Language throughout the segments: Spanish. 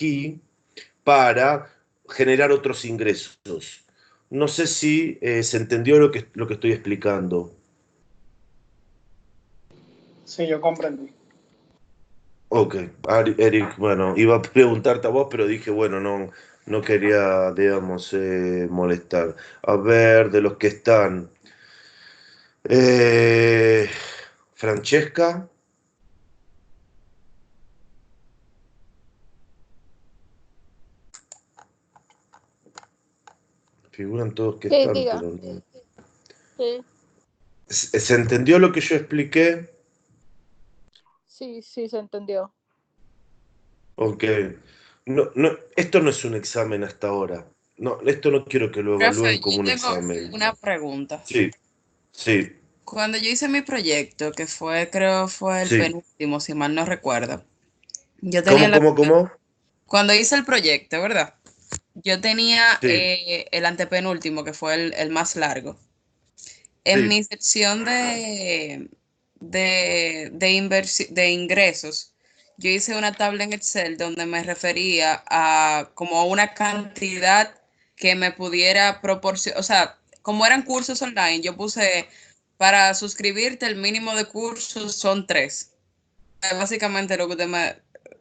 aquí para generar otros ingresos. No sé si se entendió lo que estoy explicando. Sí, yo comprendí. Ok, Eric, bueno, iba a preguntarte a vos, pero dije, bueno, no quería, digamos, molestar. A ver, de los que están. Eh, Francesca, figuran todos que Sí, están, diga. pero no. Sí, ¿Se entendió lo que yo expliqué? sí, sí, se entendió. Ok. Esto no es un examen hasta ahora. No, esto no quiero que lo Profe, evalúen como yo un tengo examen. una pregunta. Sí, sí, Cuando yo hice mi proyecto, que fue, creo, fue el sí. penúltimo, si mal no recuerdo, yo tenía ¿Cómo, cómo, cómo? cuando hice el proyecto, ¿verdad? Yo tenía Sí, el antepenúltimo, que fue el más largo. En sí, mi sección de ingresos, yo hice una tabla en Excel donde me refería a como una cantidad que me pudiera proporcionar, o sea, como eran cursos online, yo puse para suscribirte el mínimo de cursos son 3. Básicamente lo que usted me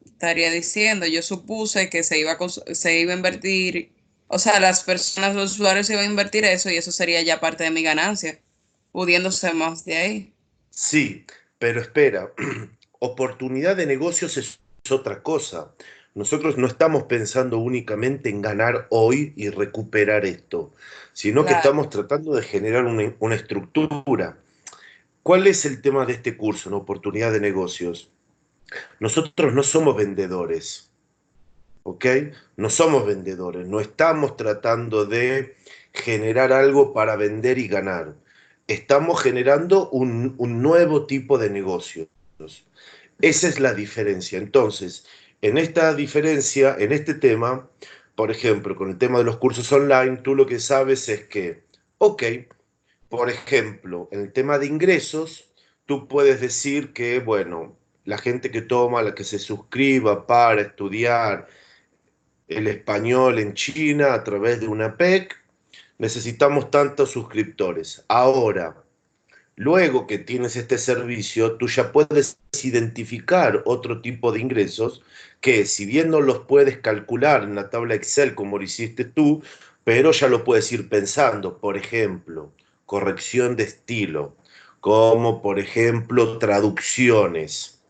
estaría diciendo, yo supuse que se iba a invertir, o sea, las personas, los usuarios iban a invertir eso y eso sería ya parte de mi ganancia, pudiéndose más de ahí. sí, pero espera, oportunidad de negocios es otra cosa. Nosotros no estamos pensando únicamente en ganar hoy y recuperar esto, sino que Claro, estamos tratando de generar una estructura. ¿Cuál es el tema de este curso, en oportunidad de negocios? Nosotros no somos vendedores, ¿ok? No somos vendedores, no estamos tratando de generar algo para vender y ganar. Estamos generando un nuevo tipo de negocios. Esa es la diferencia. Entonces, en esta diferencia, en este tema, por ejemplo, con el tema de los cursos online, tú lo que sabes es que, ok, por ejemplo, en el tema de ingresos, tú puedes decir que, bueno, la gente que toma, la que se suscriba para estudiar el español en China a través de una PEC, necesitamos tantos suscriptores. Ahora, luego que tienes este servicio, tú ya puedes identificar otro tipo de ingresos que, si bien no los puedes calcular en la tabla Excel como lo hiciste tú, pero ya lo puedes ir pensando. Por ejemplo, corrección de estilo, como por ejemplo traducciones,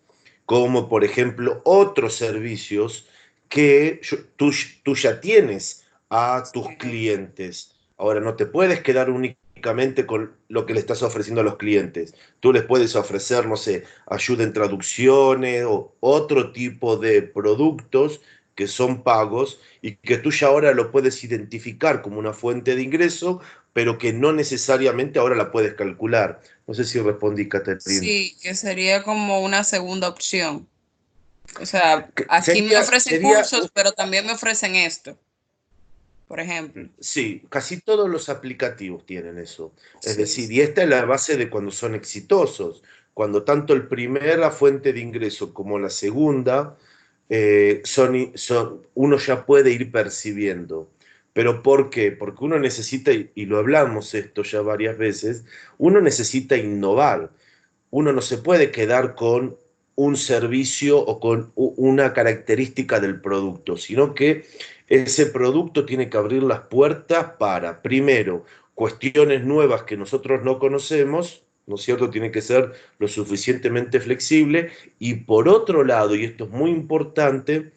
como por ejemplo otros servicios que tú ya tienes a tus clientes. Ahora, no te puedes quedar únicamente con lo que le estás ofreciendo a los clientes. Tú les puedes ofrecer, no sé, ayuda en traducciones o otro tipo de productos que son pagos y que tú ya ahora lo puedes identificar como una fuente de ingreso, pero que no necesariamente ahora la puedes calcular. No sé si respondí, Catherine. sí, que sería como una segunda opción. O sea, aquí me ofrecen Sería cursos, pero también me ofrecen esto, por ejemplo. Sí, casi todos los aplicativos tienen eso. Es Sí, decir, sí. y esta es la base de cuando son exitosos, cuando tanto el primera fuente de ingreso como la segunda uno ya puede ir percibiendo. ¿Pero por qué? Porque uno necesita, y lo hablamos esto ya varias veces, uno necesita innovar. Uno no se puede quedar con un servicio o con una característica del producto, sino que ese producto tiene que abrir las puertas para, primero, cuestiones nuevas que nosotros no conocemos, ¿no es cierto? Tiene que ser lo suficientemente flexible. Y por otro lado, y esto es muy importante,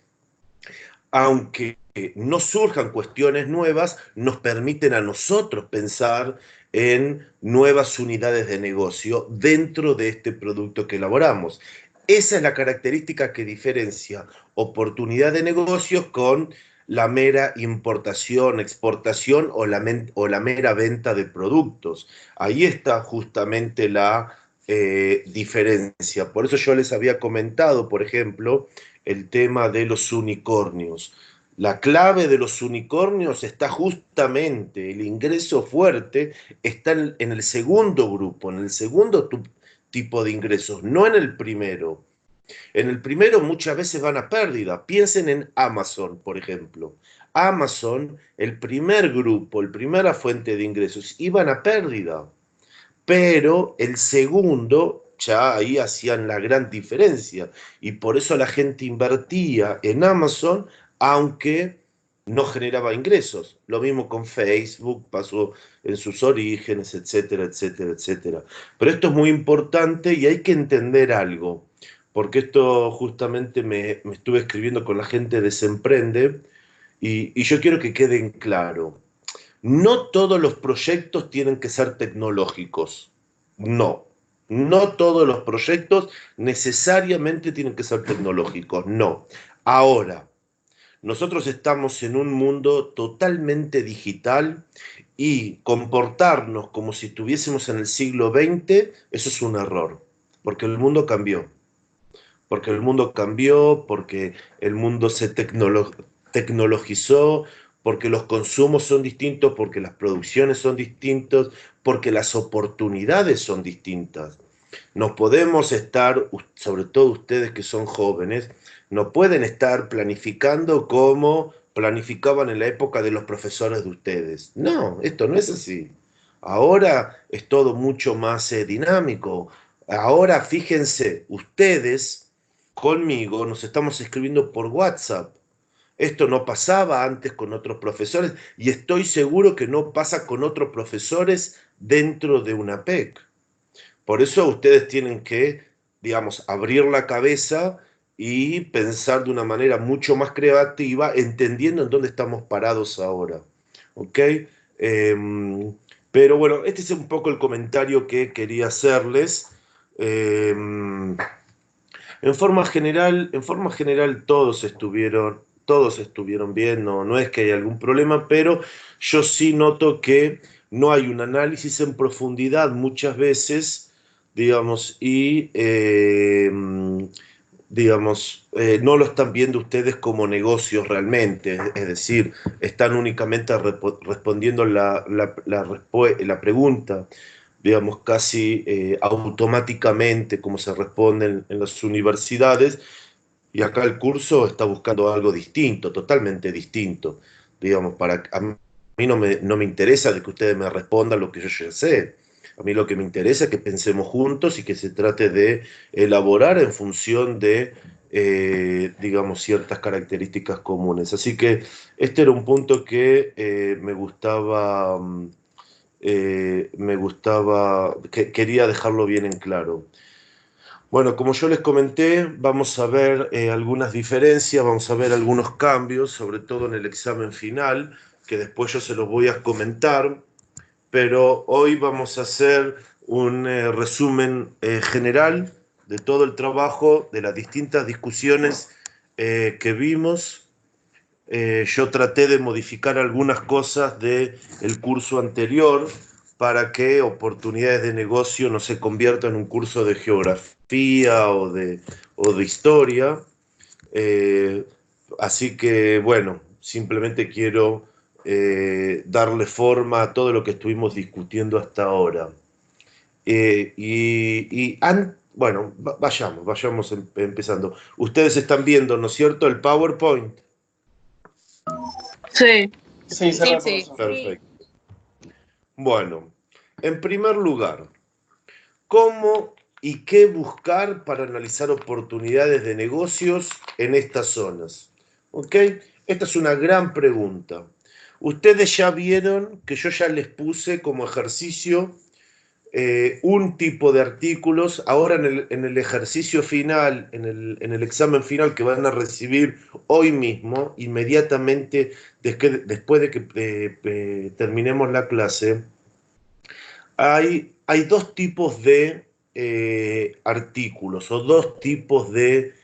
aunque no surjan cuestiones nuevas, nos permiten a nosotros pensar en nuevas unidades de negocio dentro de este producto que elaboramos. Esa es la característica que diferencia oportunidad de negocios con la mera importación, exportación o la mera venta de productos. Ahí está justamente la diferencia. Por eso yo les había comentado, por ejemplo, el tema de los unicornios. La clave de los unicornios está justamente, el ingreso fuerte está en el segundo grupo, en el segundo tipo de ingresos, no en el primero. En el primero muchas veces van a pérdida. Piensen en Amazon, por ejemplo. Amazon, el primer grupo, la primera fuente de ingresos, iban a pérdida. Pero el segundo, ya ahí hacían la gran diferencia. Y por eso la gente invertía en Amazon, aunque no generaba ingresos. Lo mismo con Facebook, pasó en sus orígenes, etcétera, etcétera, etcétera. Pero esto es muy importante y hay que entender algo, porque esto justamente me estuve escribiendo con la gente de Semprende y yo quiero que queden claro. No todos los proyectos tienen que ser tecnológicos. No. No todos los proyectos necesariamente tienen que ser tecnológicos. No. Ahora, nosotros estamos en un mundo totalmente digital y comportarnos como si estuviésemos en el siglo XX, eso es un error, porque el mundo cambió. Porque el mundo cambió, porque el mundo se tecnologizó, porque los consumos son distintos, porque las producciones son distintas, porque las oportunidades son distintas. No podemos estar, sobre todo ustedes que son jóvenes, no pueden estar planificando como planificaban en la época de los profesores de ustedes. No, esto no es así. Ahora es todo mucho más dinámico. Ahora fíjense, ustedes conmigo nos estamos escribiendo por WhatsApp. Esto no pasaba antes con otros profesores y estoy seguro que no pasa con otros profesores dentro de una PEC. Por eso ustedes tienen que, digamos, abrir la cabeza y pensar de una manera mucho más creativa, entendiendo en dónde estamos parados ahora. ¿Ok? Pero bueno, este es un poco el comentario que quería hacerles. Eh, en forma general todos estuvieron bien, no, no es que haya algún problema, pero yo sí noto que no hay un análisis en profundidad muchas veces, digamos, y digamos, no lo están viendo ustedes como negocios realmente, es decir, están únicamente respondiendo la pregunta, digamos, casi automáticamente, como se responde en las universidades, y acá el curso está buscando algo distinto, totalmente distinto, digamos, a mí no me interesa de que ustedes me respondan lo que yo ya sé. A mí lo que me interesa es que pensemos juntos y que se trate de elaborar en función de, digamos, ciertas características comunes. Así que este era un punto que que quería dejarlo bien en claro. Bueno, como yo les comenté, vamos a ver algunas diferencias, vamos a ver algunos cambios, sobre todo en el examen final, que después yo se los voy a comentar, pero hoy vamos a hacer un resumen general de todo el trabajo, de las distintas discusiones que vimos. Yo traté de modificar algunas cosas del curso anterior para que oportunidades de negocio no se conviertan en un curso de geografía o de historia. Eh, Así que, bueno, simplemente quiero darle forma a todo lo que estuvimos discutiendo hasta ahora. Bueno, vayamos empezando. Ustedes están viendo, ¿no es cierto?, el PowerPoint. Sí. Sí, se Sí, ve, sí. profesor. Perfecto. Bueno, en primer lugar, ¿cómo y qué buscar para analizar oportunidades de negocios en estas zonas? ¿Ok? Esta es una gran pregunta. Ustedes ya vieron que yo ya les puse como ejercicio un tipo de artículos. Ahora en el ejercicio final, en el examen final que van a recibir hoy mismo, inmediatamente después de que terminemos la clase, hay dos tipos de artículos o dos tipos de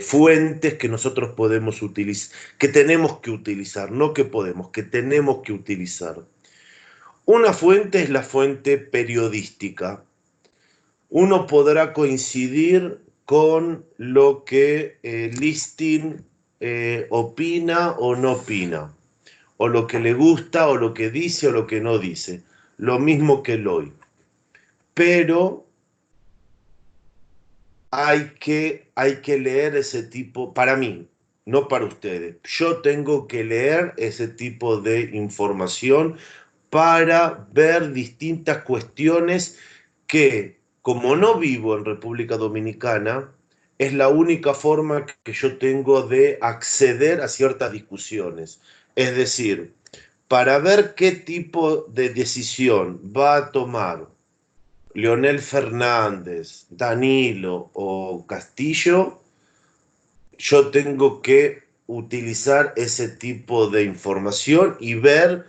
fuentes que nosotros podemos utilizar, que tenemos que utilizar, no que podemos, que tenemos que utilizar. Una fuente es la fuente periodística. Uno podrá coincidir con lo que Listing opina o no opina, o lo que le gusta, o lo que dice, o lo que no dice. Lo mismo que el hoy. Pero hay que leer ese tipo, para mí, no para ustedes. Yo tengo que leer ese tipo de información para ver distintas cuestiones que, como no vivo en República Dominicana, es la única forma que yo tengo de acceder a ciertas discusiones. Es decir, para ver qué tipo de decisión va a tomar Leonel Fernández, Danilo o Castillo, yo tengo que utilizar ese tipo de información y ver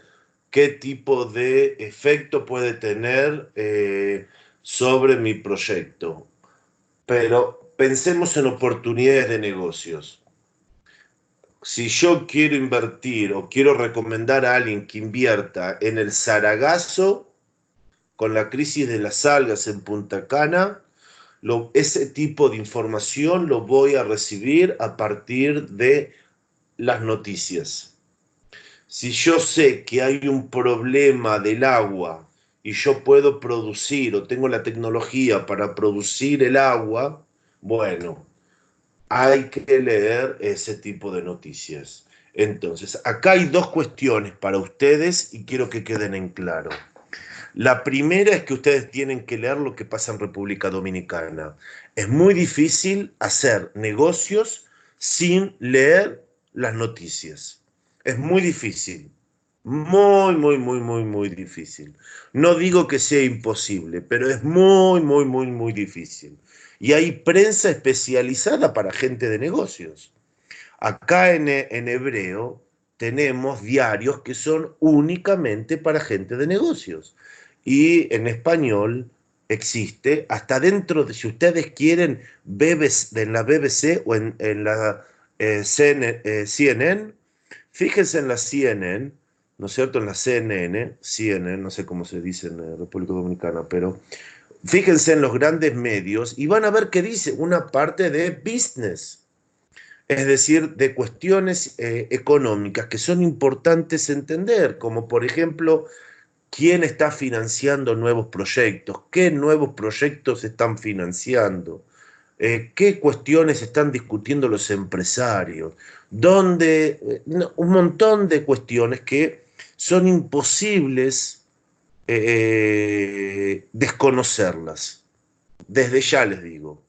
qué tipo de efecto puede tener sobre mi proyecto. Pero pensemos en oportunidades de negocios. Si yo quiero invertir o quiero recomendar a alguien que invierta en el Sargazo, con la crisis de las algas en Punta Cana, ese tipo de información lo voy a recibir a partir de las noticias. Si yo sé que hay un problema del agua y yo puedo producir o tengo la tecnología para producir el agua, bueno, hay que leer ese tipo de noticias. Entonces, acá hay dos cuestiones para ustedes y quiero que queden en claro. La primera es que ustedes tienen que leer lo que pasa en República Dominicana. Es muy difícil hacer negocios sin leer las noticias. Es muy difícil. Muy, muy, muy, muy, muy difícil. No digo que sea imposible, pero es muy, muy, muy, muy difícil. Y hay prensa especializada para gente de negocios. Acá en hebreo tenemos diarios que son únicamente para gente de negocios. Y en español existe, hasta dentro de, si ustedes quieren, BBC, en la BBC o en la CNN, fíjense en la CNN, ¿no es cierto? En la CNN, no sé cómo se dice en República Dominicana, pero fíjense en los grandes medios y van a ver que dice una parte de business, es decir, de cuestiones económicas que son importantes entender, como por ejemplo, quién está financiando nuevos proyectos, qué nuevos proyectos están financiando, qué cuestiones están discutiendo los empresarios, dónde, no, un montón de cuestiones que son imposibles desconocerlas. Desde ya les digo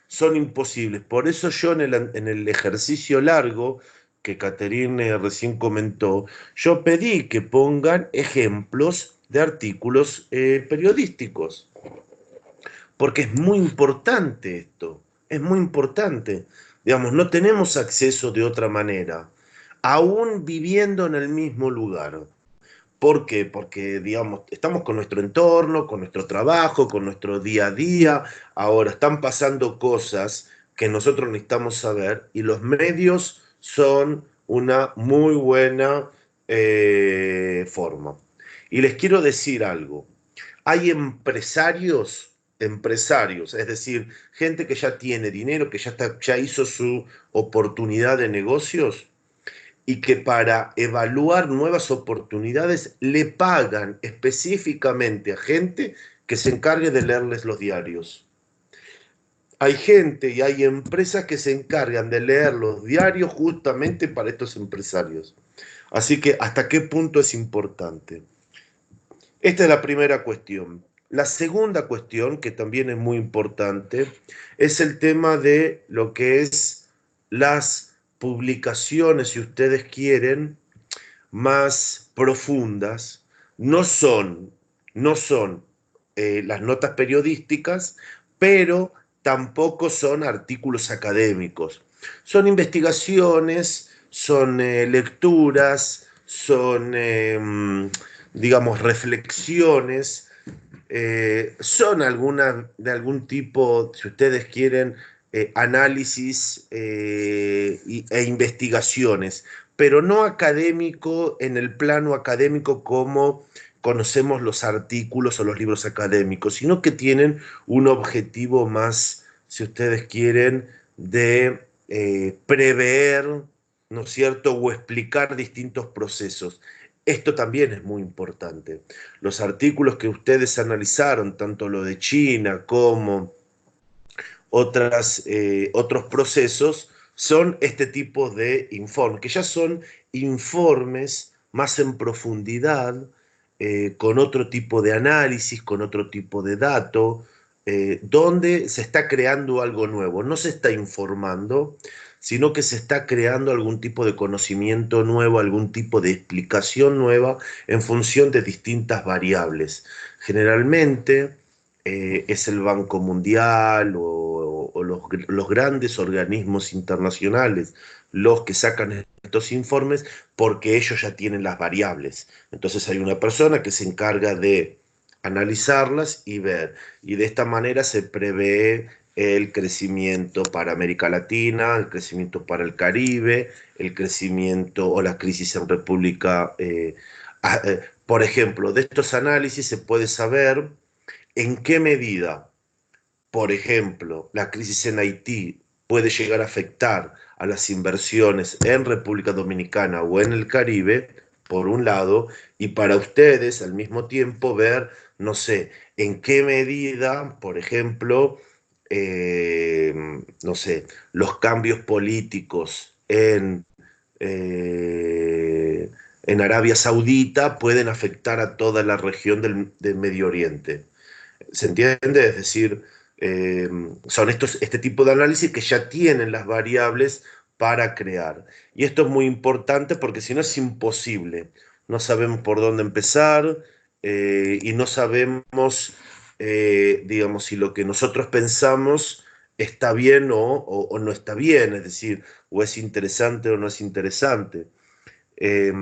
son imposibles. Por eso yo en el ejercicio largo que Caterine recién comentó, yo pedí que pongan ejemplos de artículos periodísticos, porque es muy importante esto, es muy importante. Digamos, no tenemos acceso de otra manera, aún viviendo en el mismo lugar. ¿Por qué? Porque, digamos, estamos con nuestro entorno, con nuestro trabajo, con nuestro día a día. Ahora están pasando cosas que nosotros necesitamos saber y los medios son una muy buena forma. Y les quiero decir algo. Hay empresarios, es decir, gente que ya tiene dinero, que ya hizo su oportunidad de negocios y que para evaluar nuevas oportunidades le pagan específicamente a gente que se encargue de leerles los diarios. Hay gente y hay empresas que se encargan de leer los diarios justamente para estos empresarios. Así que, ¿hasta qué punto es importante? Esta es la primera cuestión. La segunda cuestión, que también es muy importante, es el tema de lo que es las publicaciones, si ustedes quieren, más profundas. No son, no son las notas periodísticas, pero tampoco son artículos académicos. Son investigaciones, son lecturas, son, digamos, reflexiones, son de algún tipo, si ustedes quieren, análisis e investigaciones, pero no académico en el plano académico como conocemos los artículos o los libros académicos, sino que tienen un objetivo más, si ustedes quieren, de prever, ¿no es cierto?, o explicar distintos procesos. Esto también es muy importante. Los artículos que ustedes analizaron, tanto lo de China como otros procesos, son este tipo de informes, que ya son informes más en profundidad, con otro tipo de análisis, con otro tipo de dato, donde se está creando algo nuevo. No se está informando, sino que se está creando algún tipo de conocimiento nuevo, algún tipo de explicación nueva en función de distintas variables. Generalmente es el Banco Mundial o los grandes organismos internacionales los que sacan estos informes porque ellos ya tienen las variables. Entonces hay una persona que se encarga de analizarlas y ver, y de esta manera se prevé el crecimiento para América Latina, el crecimiento para el Caribe, el crecimiento o la crisis en República. Por ejemplo, de estos análisis se puede saber en qué medida, por ejemplo, la crisis en Haití puede llegar a afectar a las inversiones en República Dominicana o en el Caribe, por un lado, y para ustedes al mismo tiempo ver, no sé, en qué medida, por ejemplo, no sé, los cambios políticos en Arabia Saudita pueden afectar a toda la región del Medio Oriente. ¿Se entiende? Es decir, son este tipo de análisis que ya tienen las variables para crear. Y esto es muy importante porque si no es imposible. No sabemos por dónde empezar, y no sabemos, digamos, si lo que nosotros pensamos está bien o no está bien, es decir, o es interesante o no es interesante. Eh,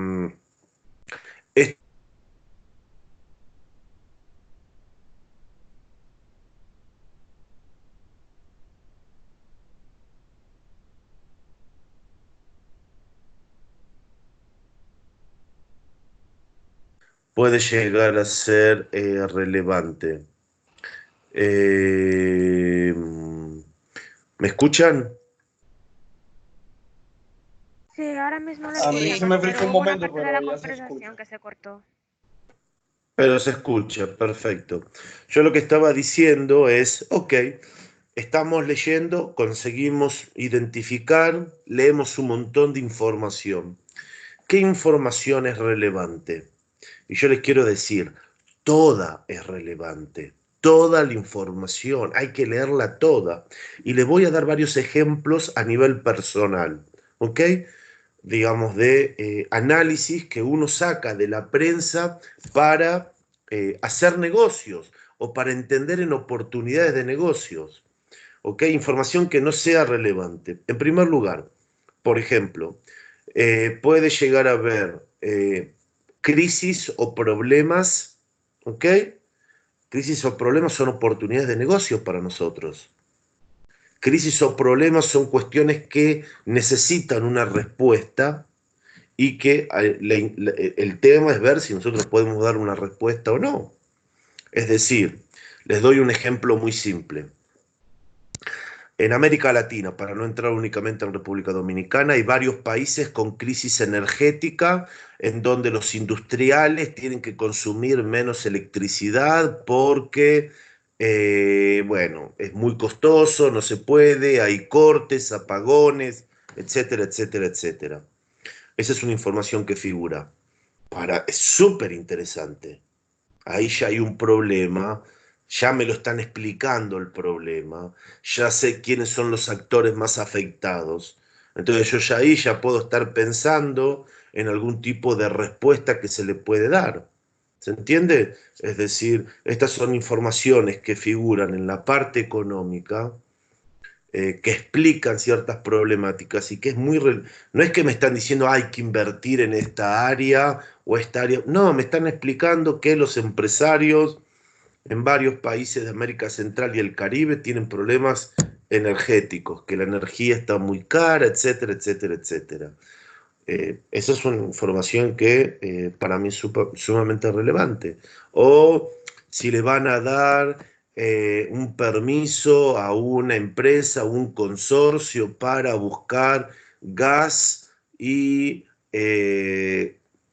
Puede llegar a ser relevante. Eh, ¿Me escuchan? Sí, ahora mismo lo A mí se escuchamos, me frizó pero un hubo una momento, parte de la pero ya se conversación escucha. que se cortó. Pero se escucha, perfecto. Yo lo que estaba diciendo es, ok, estamos leyendo, conseguimos identificar, leemos un montón de información. ¿Qué información es relevante? Y yo les quiero decir, toda es relevante, toda la información, hay que leerla toda. Y les voy a dar varios ejemplos a nivel personal, ¿ok? Digamos, de análisis que uno saca de la prensa para hacer negocios o para entender en oportunidades de negocios, ¿ok? Información que no sea relevante. En primer lugar, por ejemplo, puede llegar a haber crisis o problemas, ¿ok? Crisis o problemas son oportunidades de negocio para nosotros. Crisis o problemas son cuestiones que necesitan una respuesta y que el tema es ver si nosotros podemos dar una respuesta o no. Es decir, les doy un ejemplo muy simple. En América Latina, para no entrar únicamente en República Dominicana, hay varios países con crisis energética en donde los industriales tienen que consumir menos electricidad porque, bueno, es muy costoso, no se puede, hay cortes, apagones, etcétera, etcétera, etcétera. Esa es una información que figura. Es súper interesante. Ahí ya hay un problema, ya me lo están explicando el problema, ya sé quiénes son los actores más afectados. Entonces yo ya ahí ya puedo estar pensando en algún tipo de respuesta que se le puede dar. ¿Se entiende? Es decir, estas son informaciones que figuran en la parte económica, que explican ciertas problemáticas y que es no es que me están diciendo hay que invertir en esta área o esta área, no, me están explicando que los empresarios en varios países de América Central y el Caribe tienen problemas energéticos, que la energía está muy cara, etcétera, etcétera, etcétera. Esa es una información que para mí es sumamente relevante. O si le van a dar un permiso a una empresa, un consorcio para buscar gas y,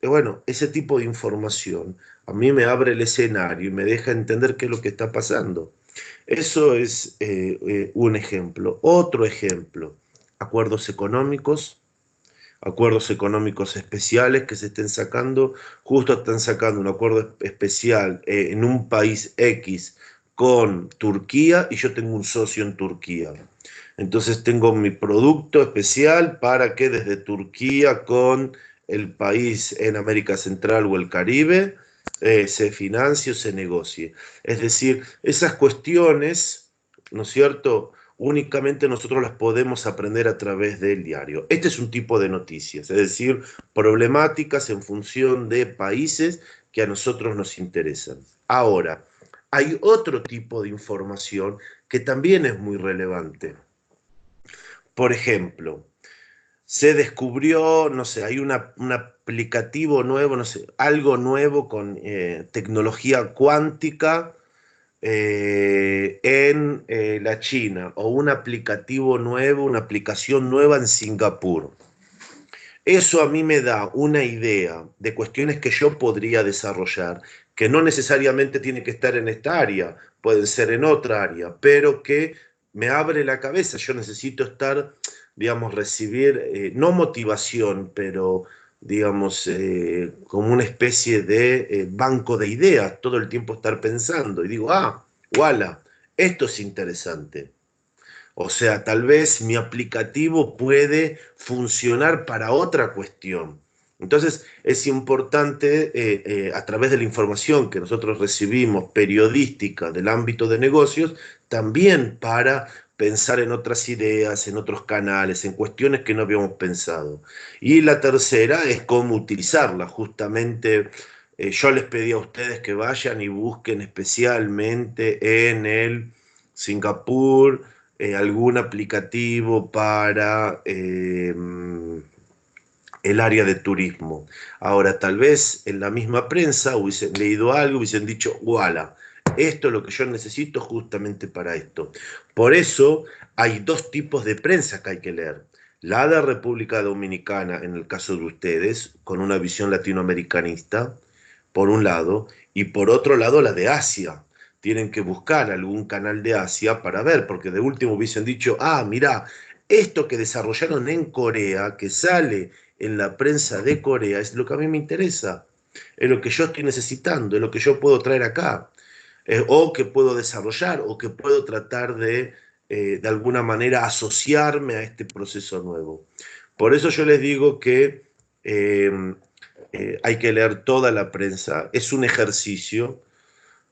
bueno, ese tipo de información a mí me abre el escenario y me deja entender qué es lo que está pasando. Eso es un ejemplo. Otro ejemplo, acuerdos económicos especiales que se estén sacando, justo están sacando un acuerdo especial en un país X con Turquía y yo tengo un socio en Turquía. Entonces tengo mi producto especial para que desde Turquía con el país en América Central o el Caribe se financie o se negocie. Es decir, esas cuestiones, ¿no es cierto?, únicamente nosotros las podemos aprender a través del diario. Este es un tipo de noticias, es decir, problemáticas en función de países que a nosotros nos interesan. Ahora, hay otro tipo de información que también es muy relevante. Por ejemplo, se descubrió, no sé, hay un aplicativo nuevo, no sé, algo nuevo con tecnología cuántica en la China, o un aplicativo nuevo, una aplicación nueva en Singapur. Eso a mí me da una idea de cuestiones que yo podría desarrollar, que no necesariamente tiene que estar en esta área, pueden ser en otra área, pero que me abre la cabeza. Yo necesito estar, digamos, recibir, no motivación, pero, digamos, como una especie de banco de ideas, todo el tiempo estar pensando. Y digo, voilà, esto es interesante. O sea, tal vez mi aplicativo puede funcionar para otra cuestión. Entonces, es importante, a través de la información que nosotros recibimos, periodística del ámbito de negocios, también para pensar en otras ideas, en otros canales, en cuestiones que no habíamos pensado. Y la tercera es cómo utilizarla. Justamente, yo les pedí a ustedes que vayan y busquen especialmente en el Singapur, algún aplicativo para el área de turismo. Ahora, tal vez en la misma prensa hubiesen leído algo, hubiesen dicho, voilà, esto es lo que yo necesito justamente para esto. Por eso hay dos tipos de prensa que hay que leer. La de República Dominicana, en el caso de ustedes, con una visión latinoamericanista, por un lado, y por otro lado la de Asia. Tienen que buscar algún canal de Asia para ver, porque de último hubiesen dicho, mira, esto que desarrollaron en Corea, que sale en la prensa de Corea, es lo que a mí me interesa, es lo que yo estoy necesitando, es lo que yo puedo traer acá, o que puedo desarrollar, o que puedo tratar de alguna manera asociarme a este proceso nuevo. Por eso yo les digo que hay que leer toda la prensa, es un ejercicio,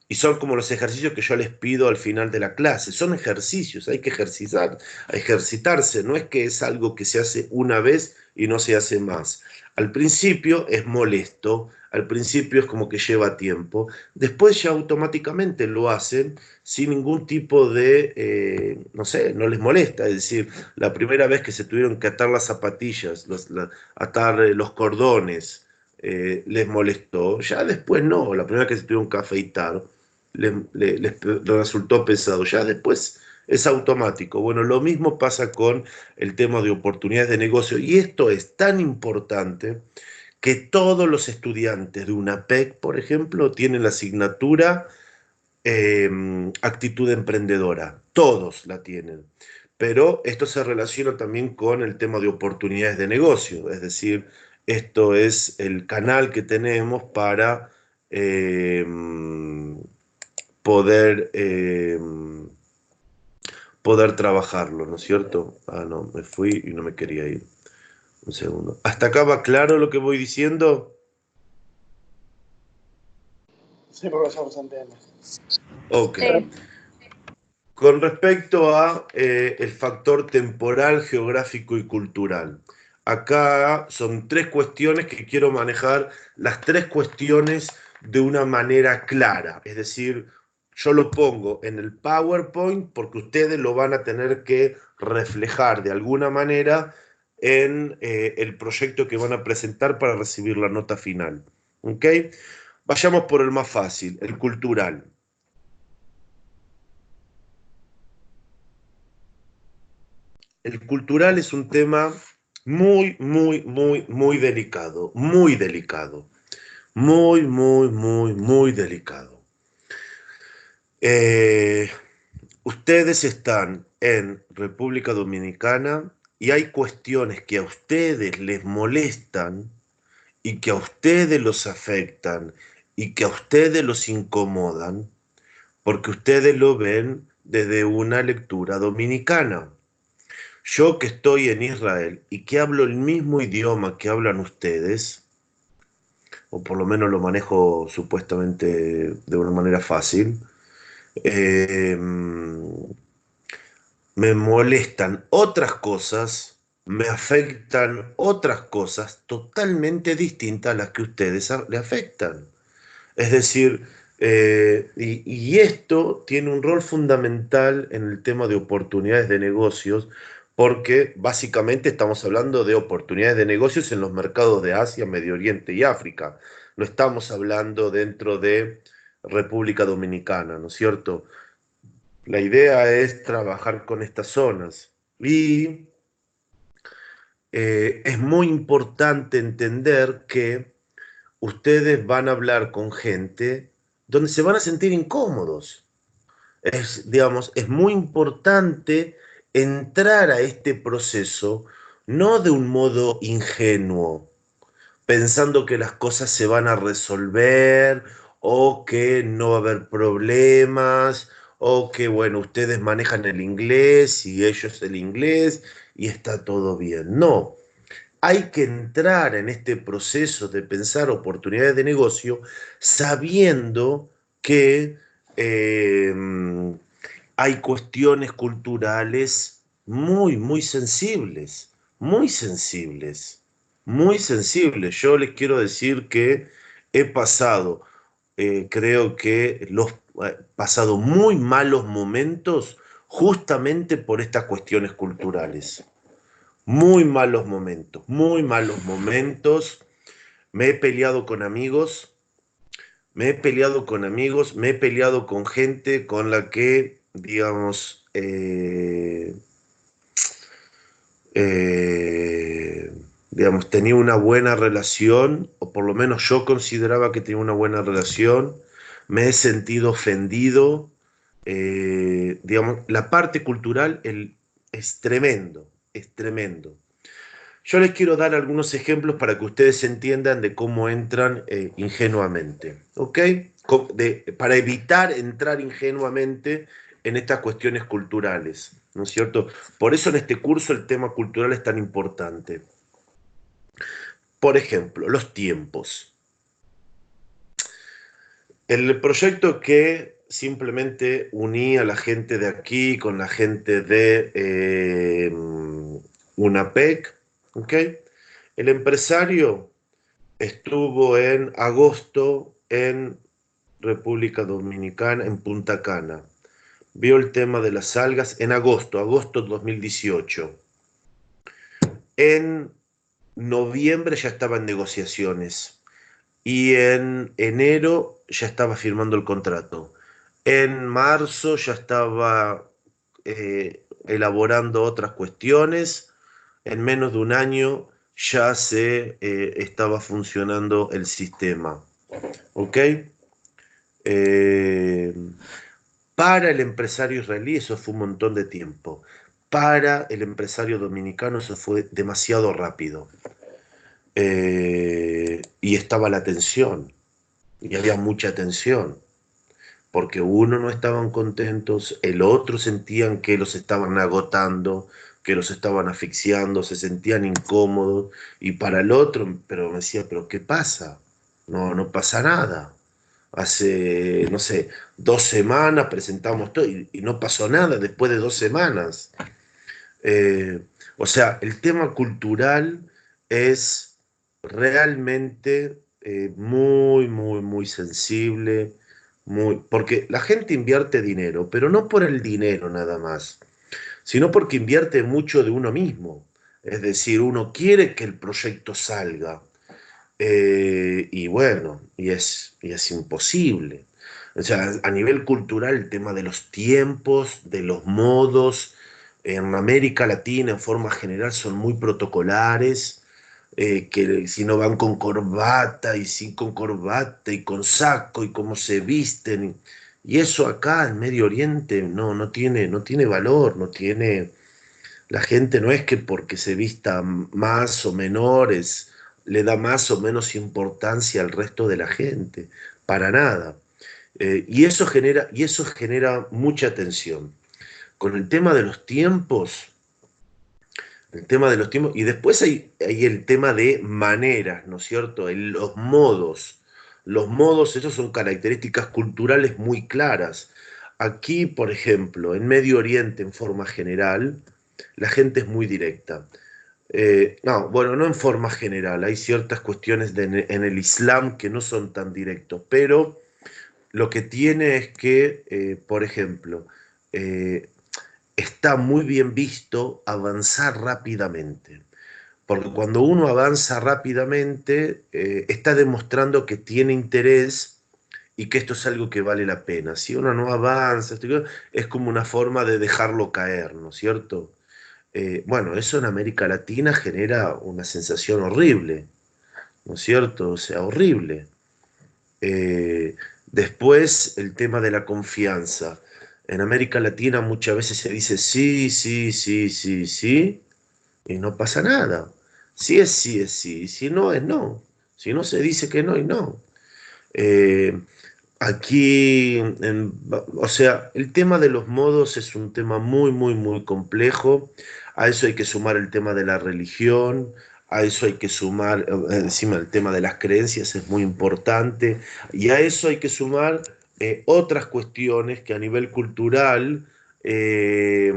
y son como los ejercicios que yo les pido al final de la clase. Son ejercicios, hay que ejercitarse. No es que es algo que se hace una vez y no se hace más. Al principio es molesto, al principio es como que lleva tiempo. Después ya automáticamente lo hacen sin ningún tipo de, no sé, no les molesta. Es decir, la primera vez que se tuvieron que atar las zapatillas, atar los cordones, les molestó. Ya después no, la primera vez que se tuvieron que afeitar les resultó pesado. Ya después es automático. Bueno, lo mismo pasa con el tema de oportunidades de negocio. Y esto es tan importante que todos los estudiantes de una PEC, por ejemplo, tienen la asignatura actitud emprendedora. Todos la tienen. Pero esto se relaciona también con el tema de oportunidades de negocio. Es decir, esto es el canal que tenemos para poder, poder trabajarlo, ¿no es cierto? No, me fui y no me quería ir. Un segundo. ¿Hasta acá va claro lo que voy diciendo? Sí, profesor, se entiende. Ok. Sí. Con respecto a el factor temporal, geográfico y cultural. Acá son tres cuestiones que quiero manejar, las tres cuestiones de una manera clara. Es decir, yo lo pongo en el PowerPoint porque ustedes lo van a tener que reflejar de alguna manera en el proyecto que van a presentar para recibir la nota final. ¿Ok? Vayamos por el más fácil, el cultural. El cultural es un tema muy delicado, muy delicado, muy delicado. ustedes están en República Dominicana y hay cuestiones que a ustedes les molestan y que a ustedes los afectan y que a ustedes los incomodan porque ustedes lo ven desde una lectura dominicana. Yo que estoy en Israel y que hablo el mismo idioma que hablan ustedes, o por lo menos lo manejo supuestamente de una manera fácil, eh, me molestan otras cosas, me afectan otras cosas totalmente distintas a las que ustedes le afectan. Es decir, y esto tiene un rol fundamental en el tema de oportunidades de negocios, porque básicamente estamos hablando de oportunidades de negocios en los mercados de Asia, Medio Oriente y África. No estamos hablando dentro de República Dominicana, ¿no es cierto? La idea es trabajar con estas zonas y es muy importante entender que ustedes van a hablar con gente donde se van a sentir incómodos. Digamos, es muy importante entrar a este proceso no de un modo ingenuo, pensando que las cosas se van a resolver o que no va a haber problemas o que, bueno, ustedes manejan el inglés y ellos el inglés y está todo bien. No, hay que entrar en este proceso de pensar oportunidades de negocio sabiendo que eh, hay cuestiones culturales muy sensibles, muy sensibles, muy sensibles. Yo les quiero decir que he pasado, creo que los pasado muy malos momentos justamente por estas cuestiones culturales. Muy malos momentos, muy malos momentos. Me he peleado con amigos, me he peleado con amigos, me he peleado con gente con la que, digamos, eh, digamos, tenía una buena relación, o por lo menos yo consideraba que tenía una buena relación. Me he sentido ofendido. Digamos, la parte cultural es tremendo, es tremendo. Yo les quiero dar algunos ejemplos para que ustedes entiendan de cómo entran ingenuamente, ¿ok? Para evitar entrar ingenuamente en estas cuestiones culturales, ¿no es cierto? Por eso en este curso el tema cultural es tan importante. Por ejemplo, los tiempos. El proyecto que simplemente unía a la gente de aquí con la gente de UNAPEC, ¿ok? El empresario estuvo en agosto en República Dominicana, en Punta Cana. Vio el tema de las algas en agosto 2018. En noviembre ya estaba en negociaciones y en enero ya estaba firmando el contrato. En marzo ya estaba elaborando otras cuestiones. En menos de un año ya se estaba funcionando el sistema. ¿Ok? Para el empresario israelí eso fue un montón de tiempo. Para el empresario dominicano eso fue demasiado rápido. Y estaba la tensión, y había mucha tensión, porque uno no estaban contentos, el otro sentían que los estaban agotando, que los estaban asfixiando, se sentían incómodos, y para el otro, pero me decía, ¿pero qué pasa? No, no pasa nada. Hace, no sé, 2 semanas presentamos todo y no pasó nada después de 2 semanas. Eh, o sea, el tema cultural es realmente muy sensible, porque la gente invierte dinero, pero no por el dinero nada más, sino porque invierte mucho de uno mismo. Es decir, uno quiere que el proyecto salga. Y bueno, y es imposible. O sea, a nivel cultural, el tema de los tiempos, de los modos, en América Latina, en forma general, son muy protocolares, que si no van con corbata y sin con corbata y con saco y cómo se visten, Y eso acá en Medio Oriente no tiene valor, no tiene... La gente no es que porque se vista más o menores le da más o menos importancia al resto de la gente, para nada. Y eso genera mucha tensión. Con el tema de los tiempos, y después hay el tema de maneras, ¿no es cierto? Los modos. Los modos, esos son características culturales muy claras. Aquí, por ejemplo, en Medio Oriente, en forma general, la gente es muy directa. No, bueno, no en forma general, hay ciertas cuestiones en el Islam que no son tan directos, pero lo que tiene es que, por ejemplo, eh, está muy bien visto avanzar rápidamente, porque cuando uno avanza rápidamente, está demostrando que tiene interés y que esto es algo que vale la pena. Si uno no avanza, es como una forma de dejarlo caer, ¿no es cierto? Bueno, eso en América Latina genera una sensación horrible, ¿no es cierto? O sea, horrible. Eh, Después, el tema de la confianza. En América Latina muchas veces se dice sí, sí, sí, sí, sí, y no pasa nada. Si es sí, es sí, si no es no. Si no se dice que no y no. Eh, Aquí, o sea, el tema de los modos es un tema muy, muy, muy complejo. A eso hay que sumar el tema de la religión, a eso hay que sumar, encima el tema de las creencias es muy importante, y a eso hay que sumar otras cuestiones que a nivel cultural eh,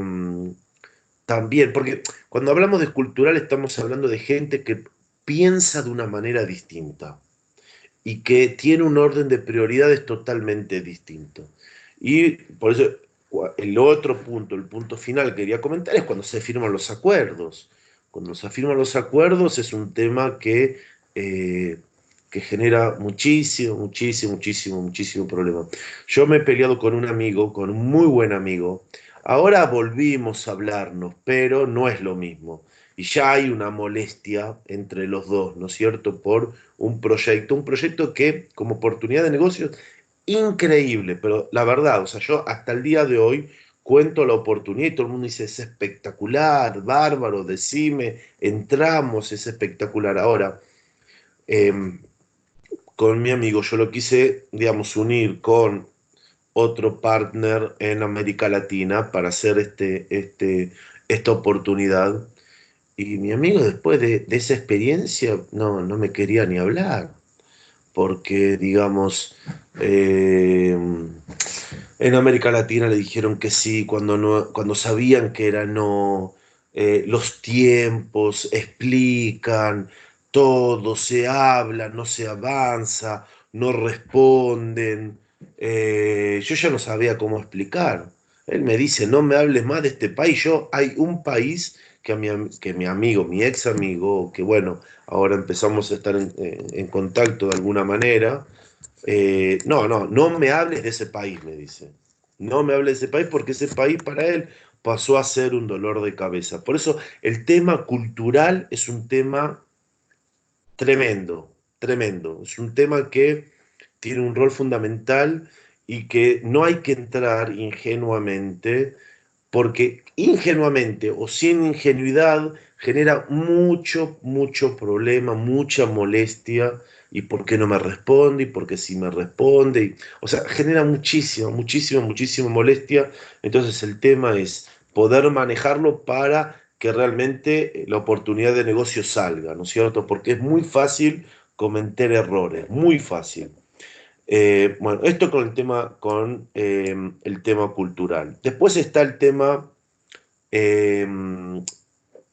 también, porque cuando hablamos de cultural estamos hablando de gente que piensa de una manera distinta y que tiene un orden de prioridades totalmente distinto. Y por eso el otro punto, el punto final que quería comentar es cuando se firman los acuerdos. Cuando se firman los acuerdos es un tema eh, que genera muchísimo, muchísimo, muchísimo, muchísimo problema. Yo me he peleado con un amigo, con un muy buen amigo. Ahora volvimos a hablarnos, pero no es lo mismo. Y ya hay una molestia entre los dos, ¿no es cierto? Por un proyecto que como oportunidad de negocio, increíble, pero la verdad, o sea, yo hasta el día de hoy cuento la oportunidad y todo el mundo dice, es espectacular, bárbaro, decime, entramos, es espectacular. Ahora, eh, con mi amigo yo lo quise, digamos, unir con otro partner en América Latina para hacer esta oportunidad. Y mi amigo después de esa experiencia no me quería ni hablar porque, digamos, eh, en América Latina le dijeron que sí, cuando, no, cuando sabían que era no, los tiempos explican, todo se habla, no se avanza, no responden. Yo ya no sabía cómo explicar. Él me dice, no me hables más de este país. Yo, hay un país que mi amigo, mi ex amigo, que bueno, ahora empezamos a estar en contacto de alguna manera. No me hables de ese país, me dice. No me hables de ese país porque ese país para él pasó a ser un dolor de cabeza. Por eso el tema cultural es un tema tremendo, tremendo. Es un tema que tiene un rol fundamental y que no hay que entrar ingenuamente porque ingenuamente o sin ingenuidad genera mucho, mucho problema, mucha molestia, y por qué no me responde, y por qué sí me responde, o sea, genera muchísima, muchísima, muchísima molestia, entonces el tema es poder manejarlo para que realmente la oportunidad de negocio salga, ¿no es cierto? Porque es muy fácil cometer errores, muy fácil. Bueno, esto con el tema cultural. Después está el tema eh,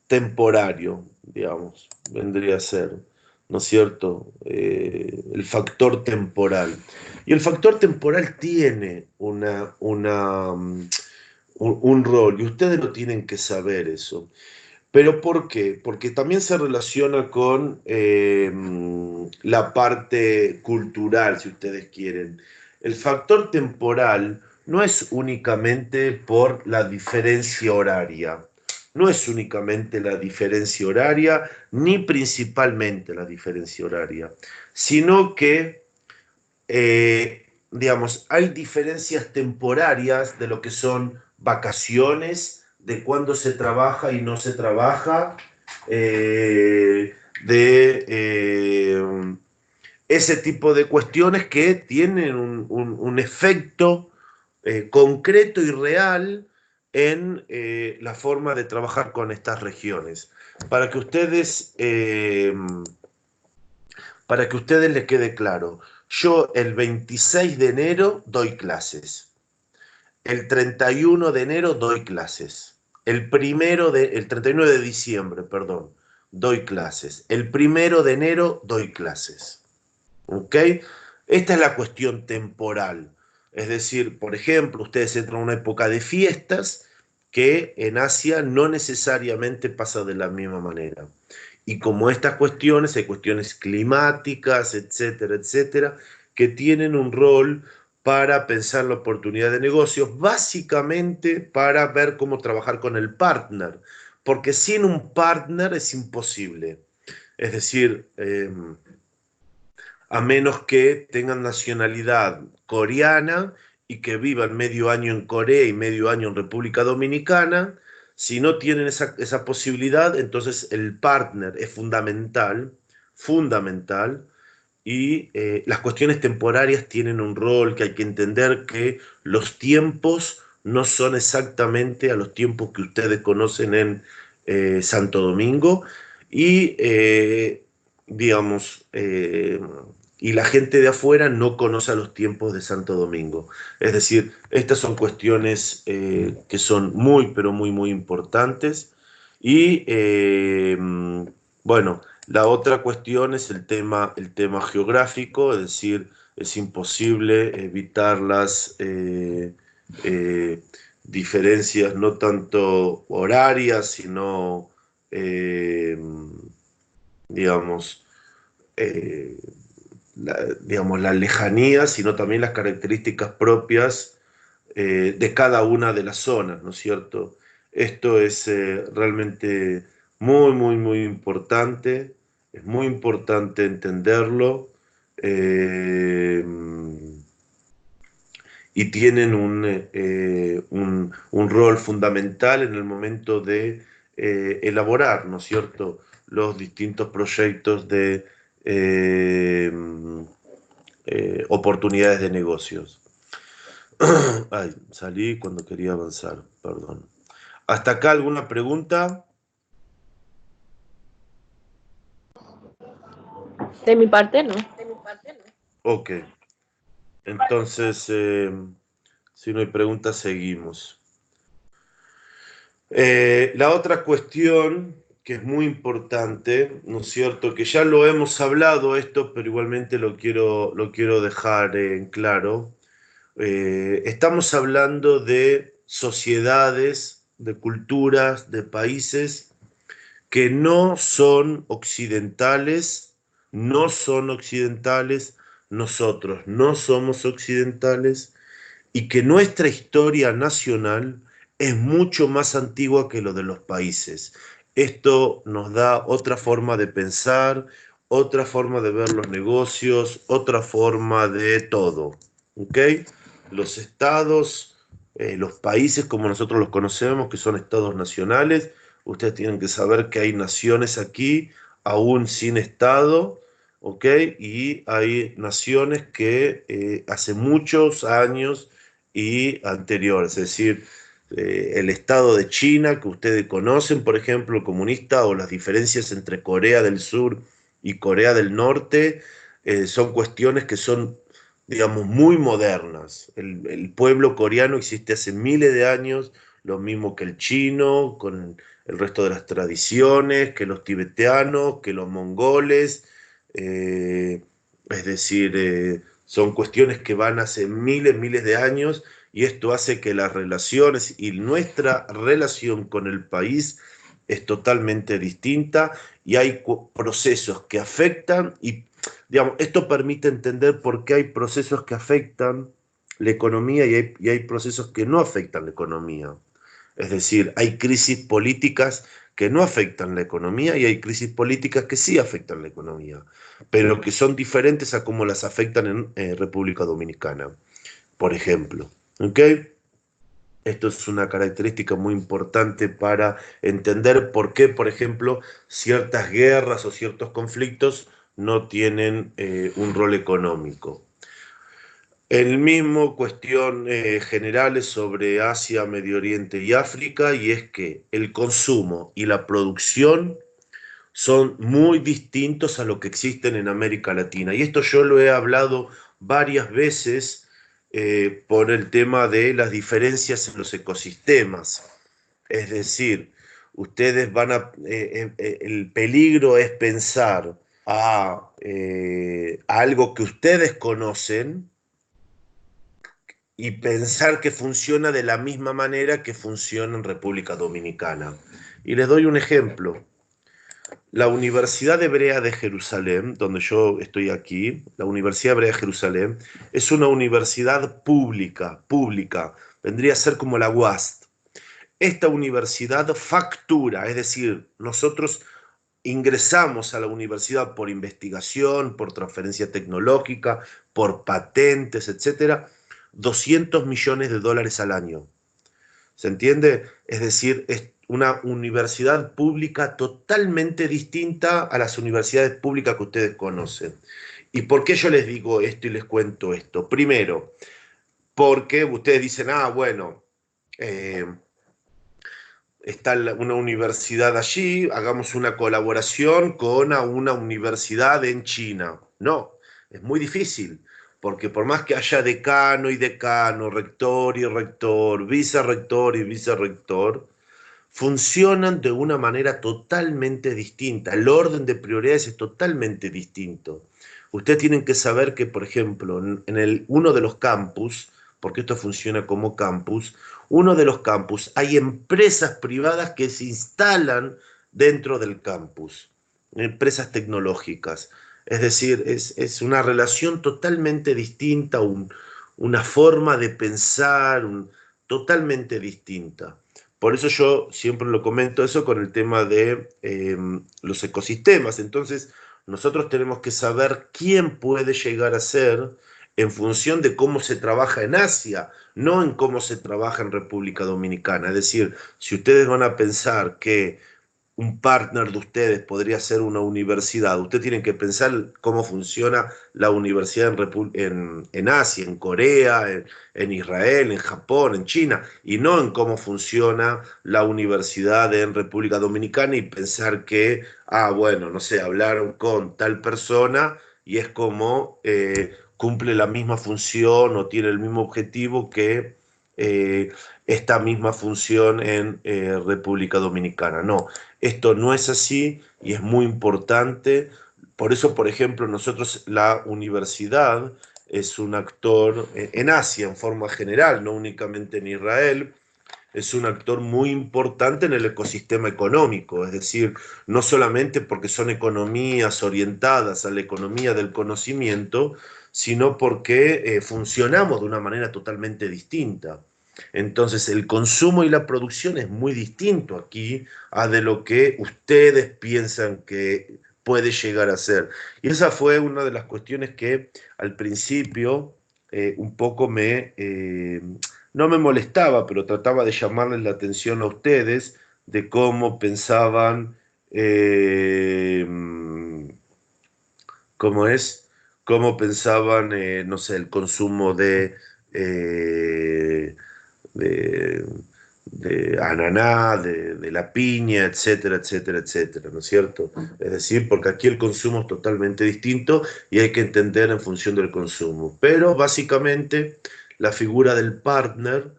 temporario, digamos, vendría a ser, ¿no es cierto? El factor temporal. Y el factor temporal tiene un rol, y ustedes lo tienen que saber eso. ¿Pero por qué? Porque también se relaciona con la parte cultural, si ustedes quieren. El factor temporal no es únicamente por la diferencia horaria, no es únicamente la diferencia horaria, ni principalmente la diferencia horaria, sino que digamos, hay diferencias temporarias de lo que son vacaciones, de cuándo se trabaja y no se trabaja, ese tipo de cuestiones que tienen un efecto concreto y real en la forma de trabajar con estas regiones. Para que a ustedes les quede claro, yo el 26 de enero doy clases, el 31 de enero doy clases, el 31 de diciembre, perdón, doy clases, el 1 de enero doy clases. ¿Ok? Esta es la cuestión temporal. Es decir, por ejemplo, ustedes entran a una época de fiestas que en Asia no necesariamente pasa de la misma manera. Y como estas cuestiones, hay cuestiones climáticas, etcétera, etcétera, que tienen un rol para pensar la oportunidad de negocios, básicamente para ver cómo trabajar con el partner, porque sin un partner es imposible. Es decir, a menos que tengan nacionalidad coreana y que vivan medio año en Corea y medio año en República Dominicana. Si no tienen esa posibilidad, entonces el partner es fundamental, fundamental, y las cuestiones temporarias tienen un rol que hay que entender que los tiempos no son exactamente a los tiempos que ustedes conocen en Santo Domingo y, digamos, y la gente de afuera no conoce a los tiempos de Santo Domingo. Es decir, estas son cuestiones que son muy, pero muy, muy importantes. Y bueno, la otra cuestión es el tema geográfico, es decir, es imposible evitar las diferencias no tanto horarias, sino, digamos, eh, digamos, la lejanía, sino también las características propias de cada una de las zonas, ¿no es cierto? Esto es realmente muy, muy, muy importante, es muy importante entenderlo y tienen un rol fundamental en el momento de elaborar, ¿no es cierto?, los distintos proyectos de eh, oportunidades de negocios. Ay, salí cuando quería avanzar, perdón. ¿Hasta acá alguna pregunta? De mi parte, no. Ok. Entonces, si no hay preguntas, seguimos. La otra cuestión que es muy importante, ¿no es cierto? Que ya lo hemos hablado esto, pero igualmente lo quiero dejar en claro. Estamos hablando de sociedades, de culturas, de países que no son occidentales, nosotros no somos occidentales y que nuestra historia nacional es mucho más antigua que lo de los países. Esto nos da otra forma de pensar, otra forma de ver los negocios, otra forma de todo. ¿Ok? Los estados, los países como nosotros los conocemos, que son estados nacionales, ustedes tienen que saber que hay naciones aquí, aún sin estado, ¿ok? Y hay naciones que hace muchos años y anteriores, es decir, el estado de China que ustedes conocen, por ejemplo, comunista, o las diferencias entre Corea del Sur y Corea del Norte, son cuestiones que son, digamos, muy modernas. El pueblo coreano existe hace miles de años, lo mismo que el chino, con el resto de las tradiciones, que los tibetanos, que los mongoles, es decir, son cuestiones que van hace miles, miles de años, y esto hace que las relaciones y nuestra relación con el país es totalmente distinta, y hay procesos que afectan, y digamos, esto permite entender por qué hay procesos que afectan la economía y hay procesos que no afectan la economía. Es decir, hay crisis políticas que no afectan la economía y hay crisis políticas que sí afectan la economía, pero que son diferentes a cómo las afectan en República Dominicana, por ejemplo. ¿Ok? Esto es una característica muy importante para entender por qué, por ejemplo, ciertas guerras o ciertos conflictos no tienen un rol económico. El mismo cuestión generales sobre Asia, Medio Oriente y África, y es que el consumo y la producción son muy distintos a lo que existen en América Latina. Y esto yo lo he hablado varias veces por el tema de las diferencias en los ecosistemas. Es decir, ustedes van a... el peligro es pensar a algo que ustedes conocen y pensar que funciona de la misma manera que funciona en República Dominicana. Y les doy un ejemplo. La Universidad Hebrea de Jerusalén, donde yo estoy aquí, la Universidad Hebrea de Jerusalén, es una universidad pública, vendría a ser como la UAST. Esta universidad factura, es decir, nosotros ingresamos a la universidad por investigación, por transferencia tecnológica, por patentes, etcétera, 200 millones de dólares al año. ¿Se entiende? Es decir, es una universidad pública totalmente distinta a las universidades públicas que ustedes conocen. ¿Y por qué yo les digo esto y les cuento esto? Primero, porque ustedes dicen, bueno, está una universidad allí, hagamos una colaboración con una universidad en China. No, es muy difícil, porque por más que haya decano y decano, rector y rector, vicerrector y vicerrector, funcionan de una manera totalmente distinta. El orden de prioridades es totalmente distinto. Ustedes tienen que saber que, por ejemplo, en uno de los campus, porque esto funciona como campus, uno de los campus hay empresas privadas que se instalan dentro del campus, empresas tecnológicas. Es decir, es una relación totalmente distinta, una forma de pensar totalmente distinta. Por eso yo siempre lo comento eso con el tema de los ecosistemas. Entonces, nosotros tenemos que saber quién puede llegar a ser en función de cómo se trabaja en Asia, no en cómo se trabaja en República Dominicana. Es decir, si ustedes van a pensar que un partner de ustedes podría ser una universidad. Ustedes tienen que pensar cómo funciona la universidad en Asia, en Corea, en Israel, en Japón, en China, y no en cómo funciona la universidad en República Dominicana y pensar que, bueno, no sé, hablaron con tal persona y es como cumple la misma función o tiene el mismo objetivo que esta misma función en República Dominicana. No, esto no es así y es muy importante. Por eso, por ejemplo, nosotros, la universidad es un actor en Asia en forma general, no únicamente en Israel, es un actor muy importante en el ecosistema económico, es decir, no solamente porque son economías orientadas a la economía del conocimiento, sino porque funcionamos de una manera totalmente distinta. Entonces, el consumo y la producción es muy distinto aquí a de lo que ustedes piensan que puede llegar a ser. Y esa fue una de las cuestiones que al principio un poco no me molestaba, pero trataba de llamarles la atención a ustedes de cómo pensaban, eh, cómo es, cómo pensaban, no sé, el consumo eh, de, de ananá, de la piña, etcétera, etcétera, etcétera, ¿no es cierto? Es decir, porque aquí el consumo es totalmente distinto y hay que entender en función del consumo. Pero básicamente la figura del partner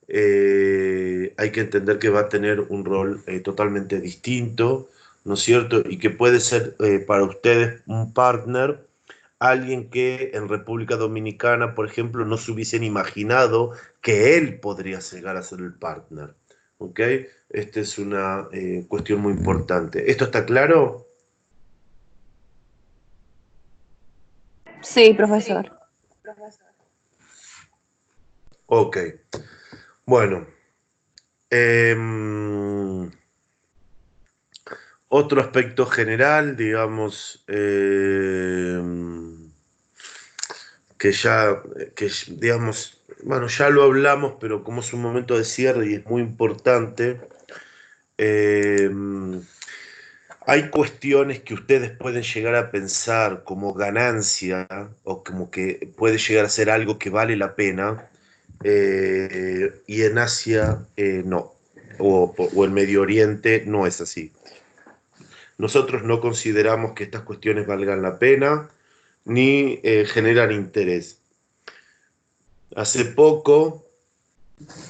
hay que entender que va a tener un rol totalmente distinto, ¿no es cierto? Y que puede ser para ustedes un partner alguien que en República Dominicana, por ejemplo, no se hubiesen imaginado que él podría llegar a ser el partner. ¿Ok? Esta es una cuestión muy importante. ¿Esto está claro? Sí, profesor. Ok. Bueno. em, Otro aspecto general, digamos, digamos, bueno, ya lo hablamos, pero como es un momento de cierre y es muy importante, eh, hay cuestiones que ustedes pueden llegar a pensar como ganancia o como que puede llegar a ser algo que vale la pena, y en Asia no, o el Medio Oriente no es así. Nosotros no consideramos que estas cuestiones valgan la pena ni generan interés. Hace poco,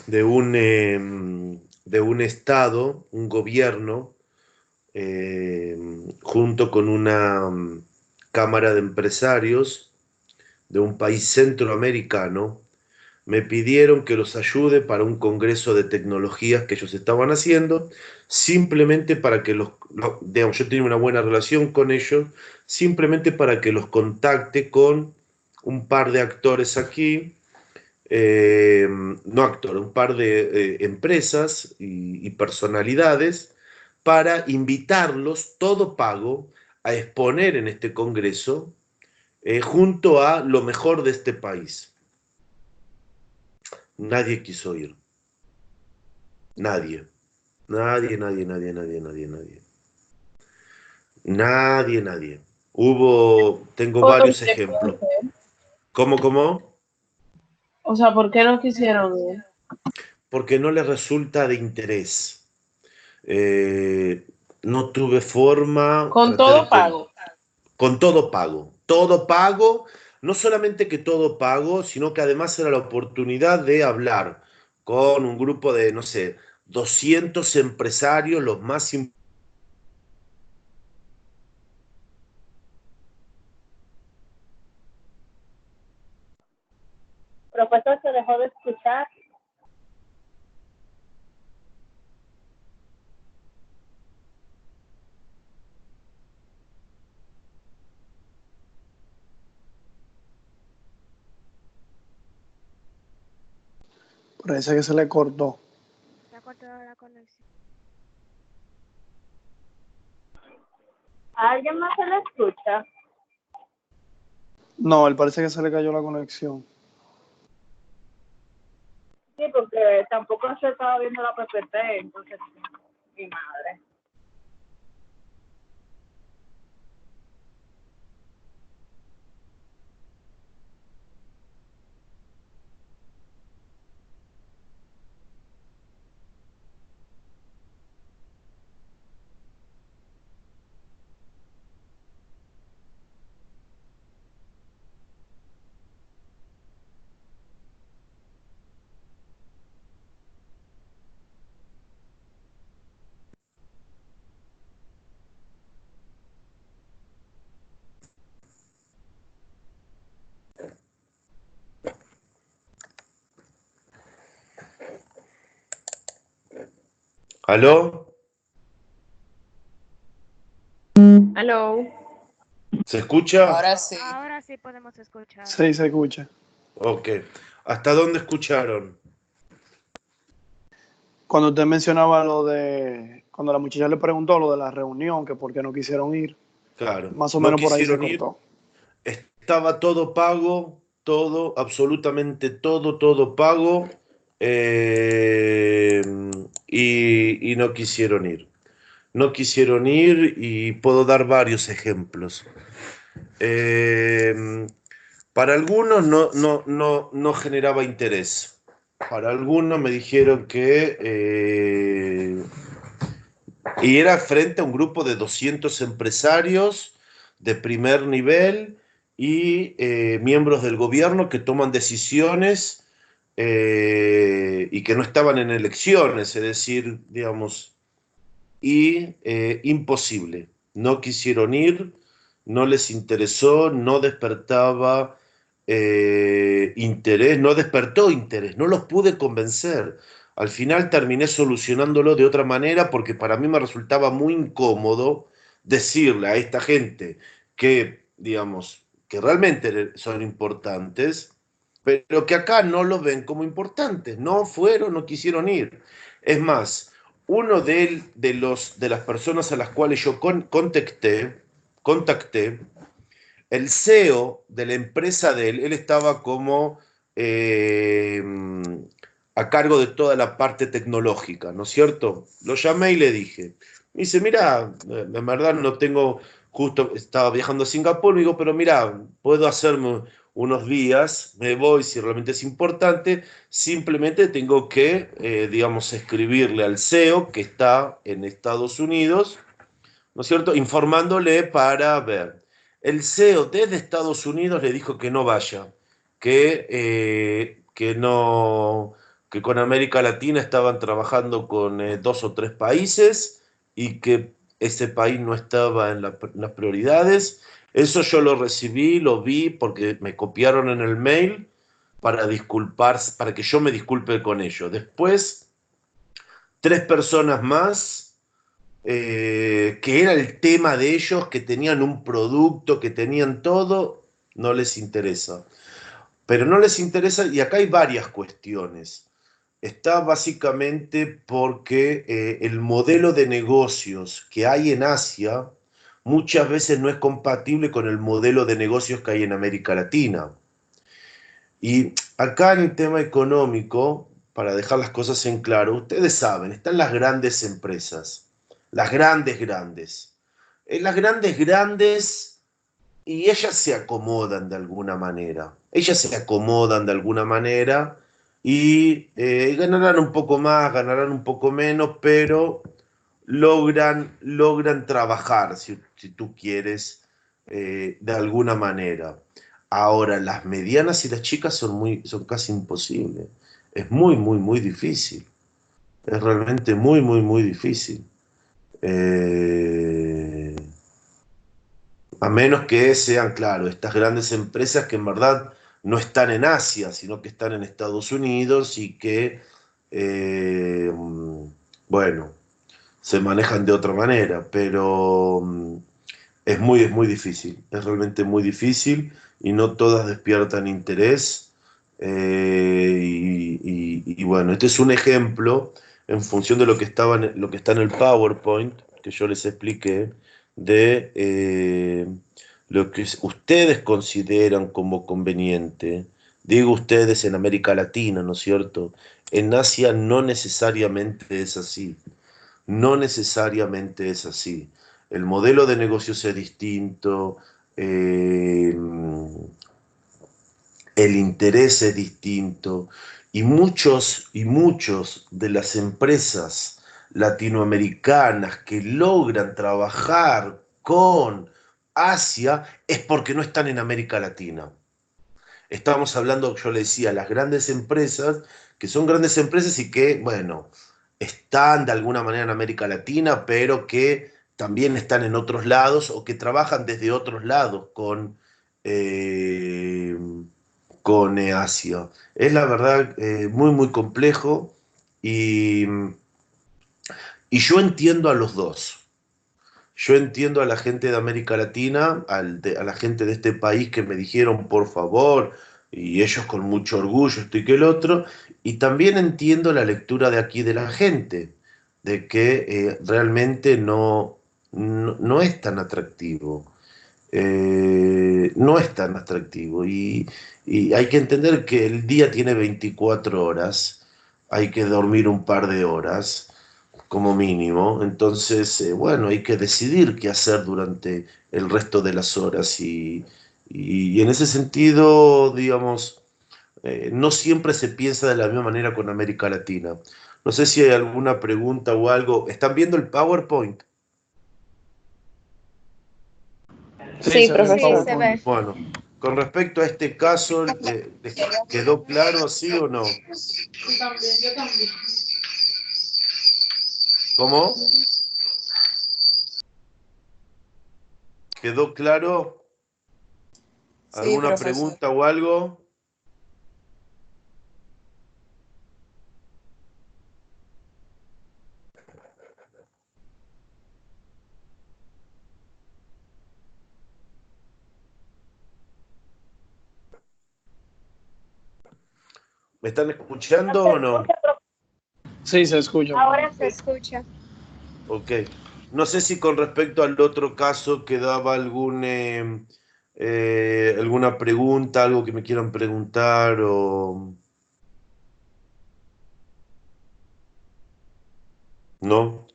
de un Estado, un gobierno, junto con una cámara de empresarios de un país centroamericano, me pidieron que los ayude para un congreso de tecnologías que ellos estaban haciendo, simplemente para que digamos, yo tenía una buena relación con ellos, simplemente para que los contacte con un par de actores aquí, no actores, un par de empresas y personalidades, para invitarlos, todo pago, a exponer en este congreso, junto a lo mejor de este país. Nadie quiso ir. Nadie. Nadie, nadie, nadie, nadie, nadie, nadie. Nadie, nadie. Tengo ¿Por varios qué? ejemplos. ¿Cómo, cómo? O sea, ¿por qué no quisieron ir? Porque no les resulta de interés. Eh, no tuve forma, Con traté todo de pago. con todo pago, no solamente que todo pago, sino que además era la oportunidad de hablar con un grupo de, no sé, 200 empresarios, los más importantes. Profesor, se dejó de escuchar. Parece que se le cortó. Se ha cortado la conexión. ¿A alguien más se le escucha? No, él parece que se le cayó la conexión. Sí, porque tampoco se estaba viendo la PPT, entonces, mi madre. ¿Aló? Hello. ¿Se escucha? Ahora sí. Ahora sí podemos escuchar. Sí, se escucha. Ok. ¿Hasta dónde escucharon? Cuando usted mencionaba cuando la muchacha le preguntó lo de la reunión, que por qué no quisieron ir, Claro, más o no menos por ahí se quisieron ir. cortó. Estaba todo pago, todo, absolutamente todo, todo pago, eh, y no quisieron ir. No quisieron ir y puedo dar varios ejemplos. Eh, para algunos no generaba interés. Para algunos me dijeron que y era frente a un grupo de 200 empresarios de primer nivel y miembros del gobierno que toman decisiones, y que no estaban en elecciones, es decir, digamos, y imposible. No quisieron ir, no les interesó, no despertaba interés, no despertó interés, no los pude convencer. Al final terminé solucionándolo de otra manera porque para mí me resultaba muy incómodo decirle a esta gente que, digamos, que realmente son importantes, pero que acá no los ven como importantes. No fueron, no quisieron ir. Es más, uno de las personas a las cuales yo contacté, el CEO de la empresa de él estaba como eh, a cargo de toda la parte tecnológica, ¿no es cierto? Lo llamé y le dije, me dice, mira, en verdad no tengo, justo estaba viajando a Singapur, me digo, pero mira, puedo hacerme unos días, me voy si realmente es importante, simplemente tengo que, digamos, escribirle al CEO que está en Estados Unidos, ¿no es cierto? Informándole para ver. El CEO desde Estados Unidos le dijo que no vaya, que no, que con América Latina estaban trabajando con 2 o 3 países y que ese país no estaba en las prioridades. Eso yo lo recibí, lo vi porque me copiaron en el mail para para que yo me disculpe con ellos. Después, 3 personas más que era el tema de ellos, que tenían un producto, que tenían todo, no les interesa. Pero no les interesa, y acá hay varias cuestiones. Está básicamente porque el modelo de negocios que hay en Asia muchas veces no es compatible con el modelo de negocios que hay en América Latina. Y acá en el tema económico, para dejar las cosas en claro, ustedes saben, están las grandes empresas, las grandes. Las grandes, y ellas se acomodan de alguna manera. Ellas se acomodan de alguna manera y ganarán un poco más, ganarán un poco menos, pero logran trabajar, si tú quieres, de alguna manera. Ahora, las medianas y las chicas son casi imposibles. Es muy difícil. Es realmente muy difícil. Eh, a menos que sean, claro, estas grandes empresas que en verdad no están en Asia, sino que están en Estados Unidos y que, eh, bueno, se manejan de otra manera, pero es muy difícil, es realmente muy difícil y no todas despiertan interés. Y bueno, este es un ejemplo en función de lo que está en el PowerPoint que yo les expliqué, de lo que ustedes consideran como conveniente. Digo ustedes en América Latina, ¿no es cierto? En Asia no necesariamente es así. No necesariamente es así. El modelo de negocios es distinto, eh, el interés es distinto y muchos de las empresas latinoamericanas que logran trabajar con Asia es porque no están en América Latina. Estamos hablando, yo le decía, las grandes empresas, que son grandes empresas y que, bueno, están de alguna manera en América Latina, pero que también están en otros lados o que trabajan desde otros lados eh, con Asia. Es la verdad muy complejo y, y yo entiendo a los dos. Yo entiendo a la gente de América Latina, a la gente de este país que me dijeron por favor, y ellos con mucho orgullo, esto y que el otro, y también entiendo la lectura de aquí de la gente, de que realmente no es tan atractivo. No es tan atractivo y hay que entender que el día tiene 24 horas, hay que dormir un par de horas como mínimo. Entonces, bueno, hay que decidir qué hacer durante el resto de las horas y en ese sentido, digamos, no siempre se piensa de la misma manera con América Latina. No sé si hay alguna pregunta o algo. ¿Están viendo el PowerPoint? Sí, Sí, se ve el Sí, profesor. se PowerPoint. ve. Bueno, con respecto a este caso, ¿les quedó claro, sí o no? ¿Cómo? ¿Quedó claro? Sí, ¿Alguna profesor. pregunta o algo? ¿Me están escuchando o no? Sí, se escucha. Ahora se escucha. Ok. No sé si con respecto al otro caso quedaba alguna pregunta, algo que me quieran preguntar o... ¿No?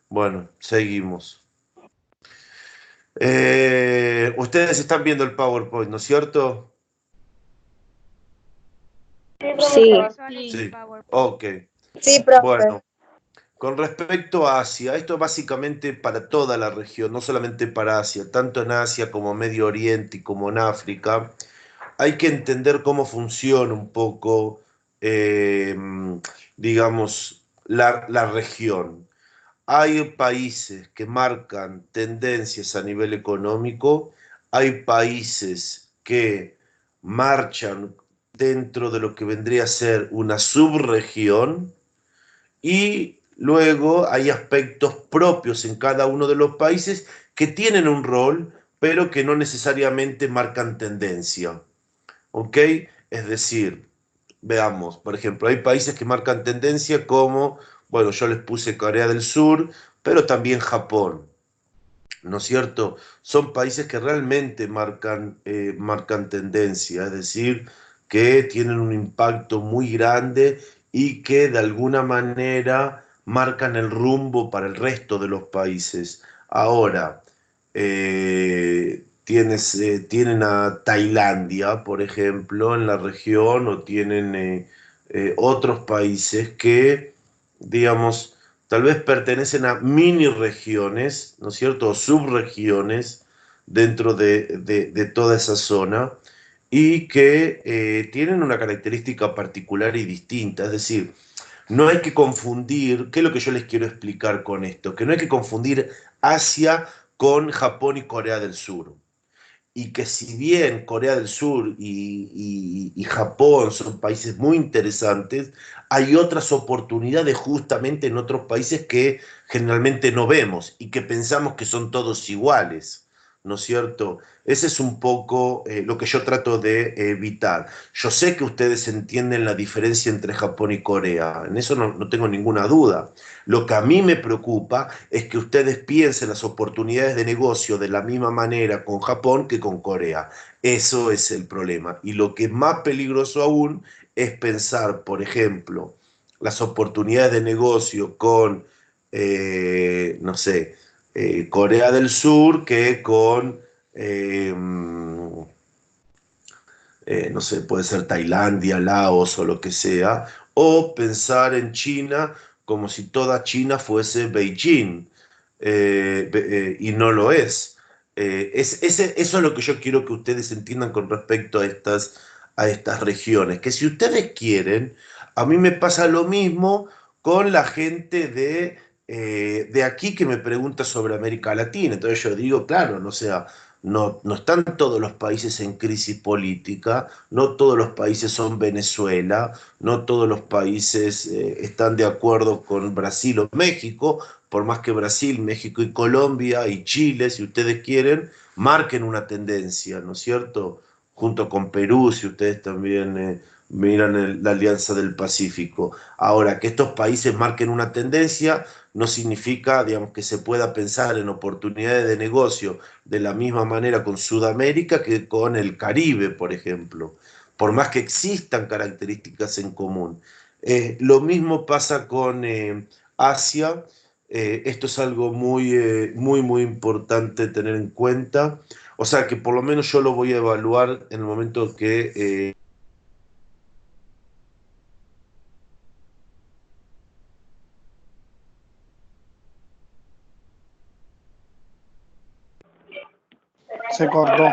Bueno, seguimos. Ustedes están viendo el PowerPoint, ¿no es cierto? Sí, Sí, profesor. Sí. PowerPoint. Ok. Sí, profe. Bueno, con respecto a Asia, esto básicamente para toda la región, no solamente para Asia, tanto en Asia como Medio Oriente y como en África, hay que entender cómo funciona un poco, digamos, la región. Hay países que marcan tendencias a nivel económico, hay países que marchan dentro de lo que vendría a ser una subregión y luego hay aspectos propios en cada uno de los países que tienen un rol, pero que no necesariamente marcan tendencia. ¿Ok? Es decir, veamos, por ejemplo, hay países que marcan tendencia como, bueno, yo les puse Corea del Sur, pero también Japón, ¿no es cierto? Son países que realmente marcan tendencia, es decir, que tienen un impacto muy grande y que de alguna manera marcan el rumbo para el resto de los países. Ahora, tienen a Tailandia, por ejemplo, en la región, o tienen otros países que, digamos, tal vez pertenecen a mini regiones, ¿no es cierto?, o subregiones dentro de toda esa zona y que tienen una característica particular y distinta. Es decir, no hay que confundir, ¿qué es lo que yo les quiero explicar con esto? Que no hay que confundir Asia con Japón y Corea del Sur. Y que si bien Corea del Sur y Japón son países muy interesantes, hay otras oportunidades justamente en otros países que generalmente no vemos y que pensamos que son todos iguales, ¿no es cierto? Ese es un poco lo que yo trato de evitar. Yo sé que ustedes entienden la diferencia entre Japón y Corea, en eso no tengo ninguna duda. Lo que a mí me preocupa es que ustedes piensen las oportunidades de negocio de la misma manera con Japón que con Corea. Eso es el problema. Y lo que es más peligroso aún es pensar, por ejemplo, las oportunidades de negocio con, no sé, Corea del Sur que con, no sé, puede ser Tailandia, Laos o lo que sea, o pensar en China como si toda China fuese Beijing, y no lo es. Eso es lo que yo quiero que ustedes entiendan con respecto a estas regiones, que si ustedes quieren, a mí me pasa lo mismo con la gente de aquí que me pregunta sobre América Latina. Entonces yo digo, claro, no sea, no están todos los países en crisis política, no todos los países son Venezuela, no todos los países están de acuerdo con Brasil o México, por más que Brasil, México y Colombia y Chile, si ustedes quieren, marquen una tendencia, ¿no es cierto? Junto con Perú, si ustedes también miran la Alianza del Pacífico. Ahora, que estos países marquen una tendencia no significa, digamos, que se pueda pensar en oportunidades de negocio de la misma manera con Sudamérica que con el Caribe, por ejemplo, por más que existan características en común. Lo mismo pasa con Asia. Esto es algo muy importante tener en cuenta. O sea que por lo menos yo lo voy a evaluar en el momento que Se cortó.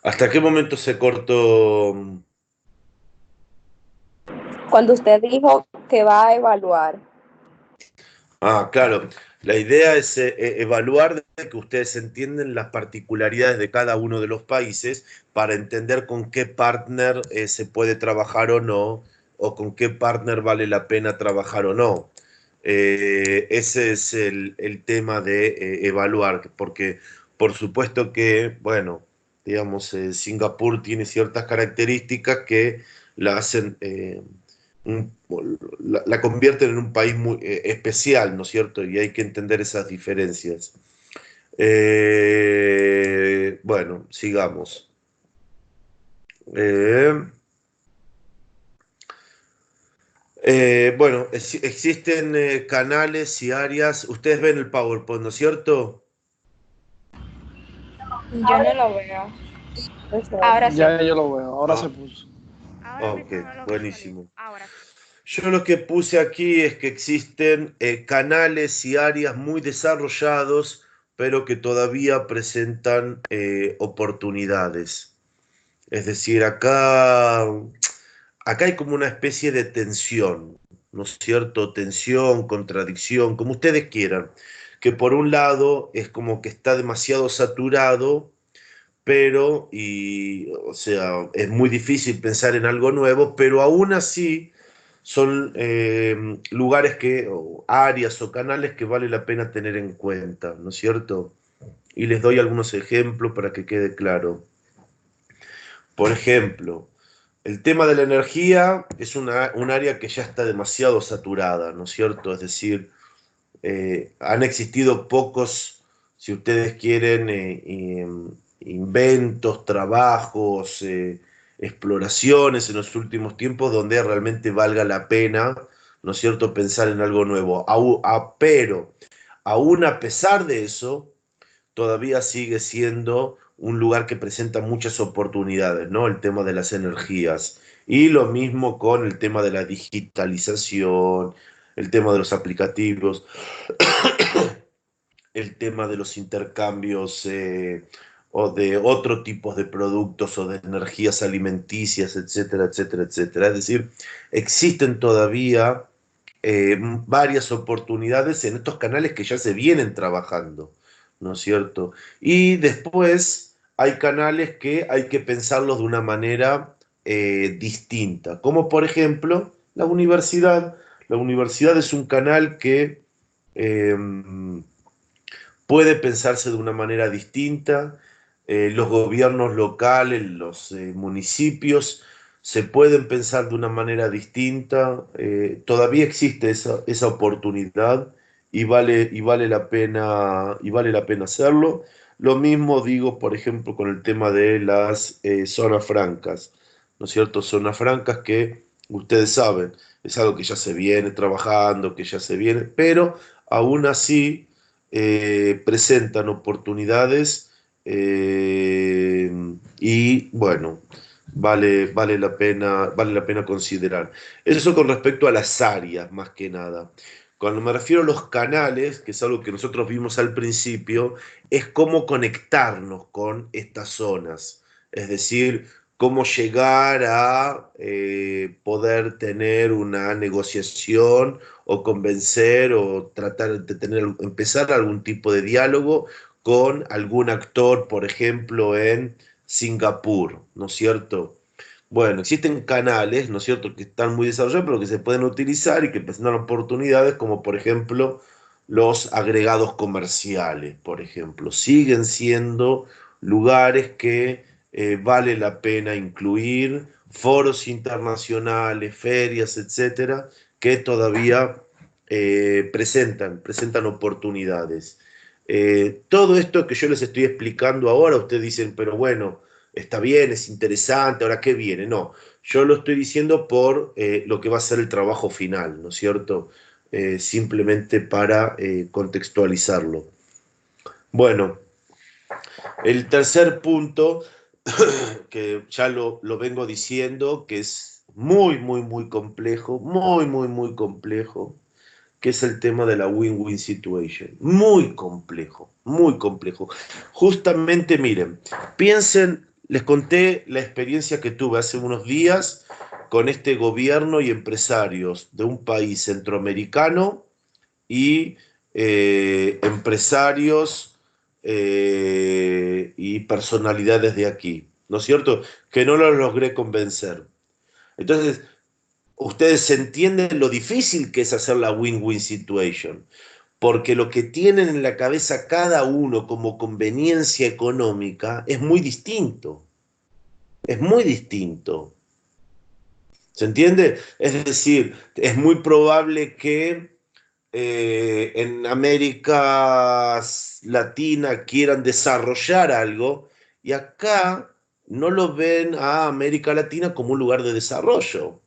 ¿hasta qué momento se cortó? Cuando usted dijo que va a evaluar. Ah, claro. La idea es evaluar de que ustedes entienden las particularidades de cada uno de los países para entender con qué partner se puede trabajar o no, o con qué partner vale la pena trabajar o no. Ese es el tema de evaluar, porque por supuesto que, bueno, digamos, Singapur tiene ciertas características que la hacen, un- la convierten en un país muy especial, ¿no es cierto? Y hay que entender esas diferencias. Bueno, sigamos. Eh, bueno, existen canales y áreas. Ustedes ven el PowerPoint, ¿no es cierto? Yo no lo veo. Ahora sí. Ya yo lo veo, ahora se Ah, puso. Ahora ok, mismo no lo veo salido. buenísimo. Ahora sí. Yo lo que puse aquí es que existen canales y áreas muy desarrollados, pero que todavía presentan oportunidades. Es decir, acá hay como una especie de tensión, ¿no es cierto? Tensión, contradicción, como ustedes quieran, que por un lado es como que está demasiado saturado, pero, o sea, es muy difícil pensar en algo nuevo, pero aún así son lugares o áreas o canales que vale la pena tener en cuenta, ¿no es cierto? Y les doy algunos ejemplos para que quede claro. Por ejemplo, el tema de la energía es un área que ya está demasiado saturada, ¿no es cierto? Es decir, han existido pocos, si ustedes quieren, inventos, trabajos, exploraciones en los últimos tiempos donde realmente valga la pena, ¿no es cierto?, pensar en algo nuevo. Pero, aún a pesar de eso, todavía sigue siendo un lugar que presenta muchas oportunidades, ¿no? El tema de las energías. Y lo mismo con el tema de la digitalización, el tema de los aplicativos, el tema de los intercambios o de otro tipos de productos o de energías alimenticias, etcétera, etcétera, etcétera. Es decir, existen todavía varias oportunidades en estos canales que ya se vienen trabajando, ¿no es cierto? Y después hay canales que hay que pensarlos de una manera distinta, como por ejemplo la universidad. La universidad es un canal que eh, puede pensarse de una manera distinta. Los gobiernos locales, los municipios, se pueden pensar de una manera distinta. Todavía existe esa oportunidad y vale la pena hacerlo. Lo mismo digo, por ejemplo, con el tema de las zonas francas, ¿no es cierto? Zonas francas que ustedes saben, es algo que ya se viene trabajando, que ya se viene, pero aún así presentan oportunidades y bueno, vale la pena considerar. Eso con respecto a las áreas, más que nada. Cuando me refiero a los canales, que es algo que nosotros vimos al principio, es cómo conectarnos con estas zonas. Es decir, cómo llegar a poder tener una negociación o convencer o tratar de empezar algún tipo de diálogo con algún actor, por ejemplo, en Singapur, ¿no es cierto? Bueno, existen canales, ¿no es cierto?, que están muy desarrollados, pero que se pueden utilizar y que presentan oportunidades, como por ejemplo los agregados comerciales, por ejemplo. Siguen siendo lugares que vale la pena incluir, foros internacionales, ferias, etcétera, que todavía presentan oportunidades. Todo esto que yo les estoy explicando ahora, ustedes dicen, pero bueno, está bien, es interesante, ahora qué viene. No, yo lo estoy diciendo por lo que va a ser el trabajo final, ¿no es cierto? Simplemente para contextualizarlo. Bueno, el tercer punto, que ya lo vengo diciendo, que es muy, muy, muy complejo, muy, muy, muy complejo, que es el tema de la win-win situation. Muy complejo, muy complejo. Justamente, miren, piensen, les conté la experiencia que tuve hace unos días con este gobierno y empresarios de un país centroamericano y empresarios y personalidades de aquí, ¿no es cierto? Que no los logré convencer. Entonces, ustedes entienden lo difícil que es hacer la win-win situation, porque lo que tienen en la cabeza cada uno como conveniencia económica es muy distinto. Es muy distinto. ¿Se entiende? Es decir, es muy probable que en América Latina quieran desarrollar algo y acá no lo ven a América Latina como un lugar de desarrollo.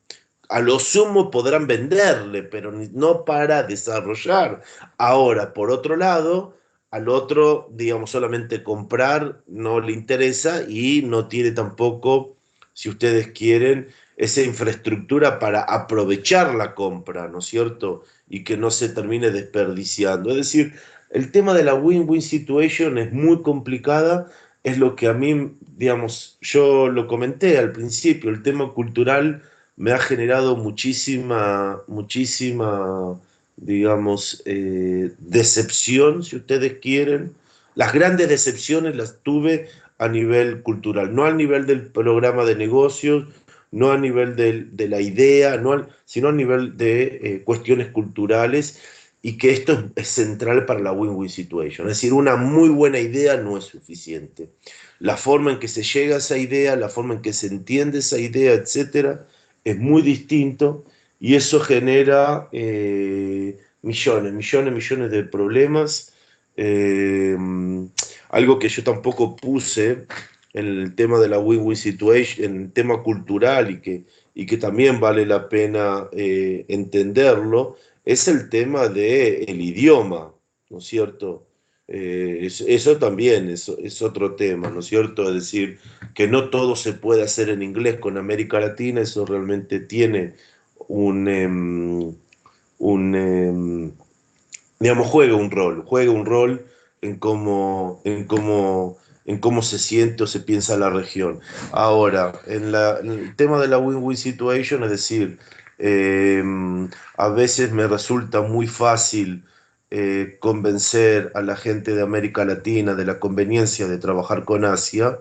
A lo sumo podrán venderle, pero no para desarrollar. Ahora, por otro lado, al otro, digamos, solamente comprar no le interesa y no tiene tampoco, si ustedes quieren, esa infraestructura para aprovechar la compra, ¿no es cierto? Y que no se termine desperdiciando. Es decir, el tema de la win-win situation es muy complicada, es lo que a mí, digamos, yo lo comenté al principio, el tema cultural me ha generado muchísima, digamos, decepción, si ustedes quieren. Las grandes decepciones las tuve a nivel cultural, no al nivel del programa de negocios, no a nivel de la idea, sino a nivel de cuestiones culturales, y que esto es central para la win-win situation. Es decir, una muy buena idea no es suficiente. La forma en que se llega a esa idea, la forma en que se entiende esa idea, etcétera, es muy distinto, y eso genera millones de problemas. Eh, Algo que yo tampoco puse en el tema de la win-win situation, en el tema cultural, y que también vale la pena entenderlo, es el tema del idioma, ¿no es cierto? Eso también es otro tema, ¿no es cierto? Es decir, que no todo se puede hacer en inglés con América Latina, eso realmente tiene un, un digamos, juega un rol en cómo se siente o se piensa la región. Ahora, en el tema de la win-win situation, es decir, eh, a veces me resulta muy fácil convencer a la gente de América Latina de la conveniencia de trabajar con Asia,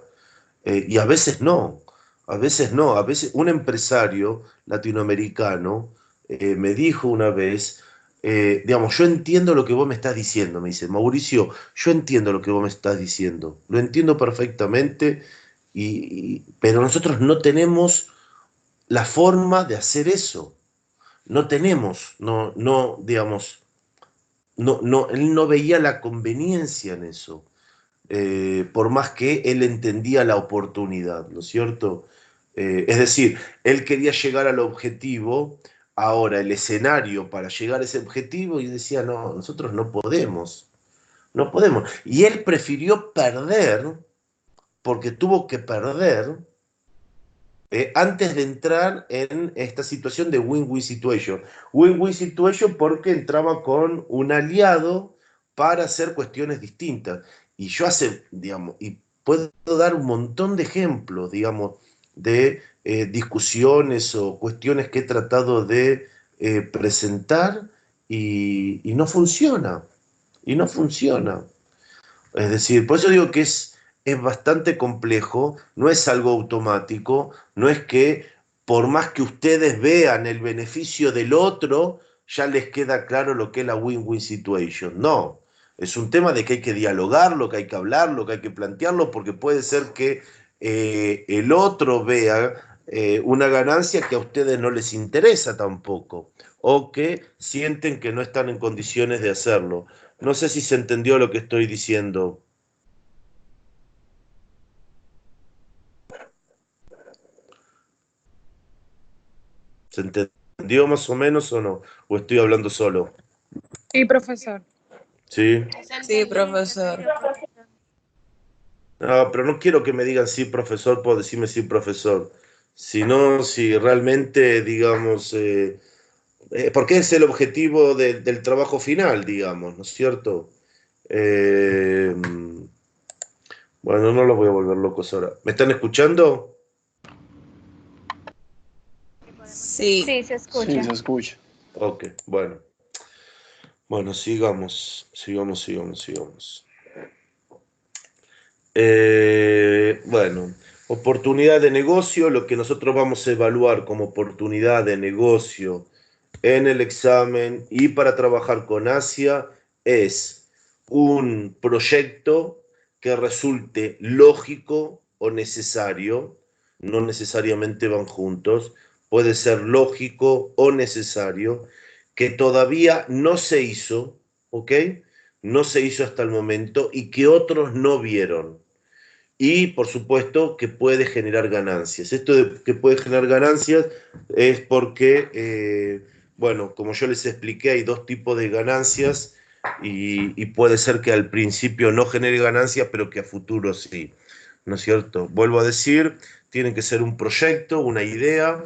y a veces no, a veces no, a veces un empresario latinoamericano me dijo una vez, digamos, yo entiendo lo que vos me estás diciendo, me dice, Mauricio, yo entiendo lo que vos me estás diciendo, lo entiendo perfectamente, pero nosotros no tenemos la forma de hacer eso, no tenemos, no, digamos, él no veía la conveniencia en eso, por más que él entendía la oportunidad, ¿no es cierto? Es decir, él quería llegar al objetivo, ahora el escenario para llegar a ese objetivo, y decía, no, nosotros no podemos, no podemos. Y él prefirió perder, porque tuvo que perder, antes de entrar en esta situación de win-win situation. Win-win situation porque entraba con un aliado para hacer cuestiones distintas. Y yo digamos, y puedo dar un montón de ejemplos, digamos, de discusiones o cuestiones que he tratado de presentar, y no funciona, y no funciona. Es decir, por eso digo que es bastante complejo, no es algo automático, no es que por más que ustedes vean el beneficio del otro, ya les queda claro lo que es la win-win situation. No, es un tema de que hay que dialogarlo, que hay que hablarlo, que hay que plantearlo, porque puede ser que el otro vea una ganancia que a ustedes no les interesa tampoco, o que sienten que no están en condiciones de hacerlo. No sé si se entendió lo que estoy diciendo. ¿Se entendió más o menos o no? ¿O estoy hablando solo? Sí, profesor. ¿Sí? Sí, profesor. No, pero no quiero que me digan sí, profesor, por decirme sí, profesor. Sino si realmente, digamos, porque es el objetivo del trabajo final, digamos, ¿no es cierto? Eh, bueno, no los voy a volver locos ahora. ¿Me están escuchando? Sí. Sí, se escucha. Sí, se escucha. Ok, bueno. Bueno, sigamos. Bueno, Oportunidad de negocio, lo que nosotros vamos a evaluar como oportunidad de negocio en el examen y para trabajar con Asia es un proyecto que resulte lógico o necesario, no necesariamente van juntos, puede ser lógico o necesario, que todavía no se hizo, ¿ok? No se hizo hasta el momento y que otros no vieron. Y, por supuesto, que puede generar ganancias. Esto de que puede generar ganancias es porque, bueno, como yo les expliqué, hay dos tipos de ganancias y puede ser que al principio no genere ganancias, pero que a futuro sí, ¿no es cierto? Vuelvo a decir, tiene que ser un proyecto, una idea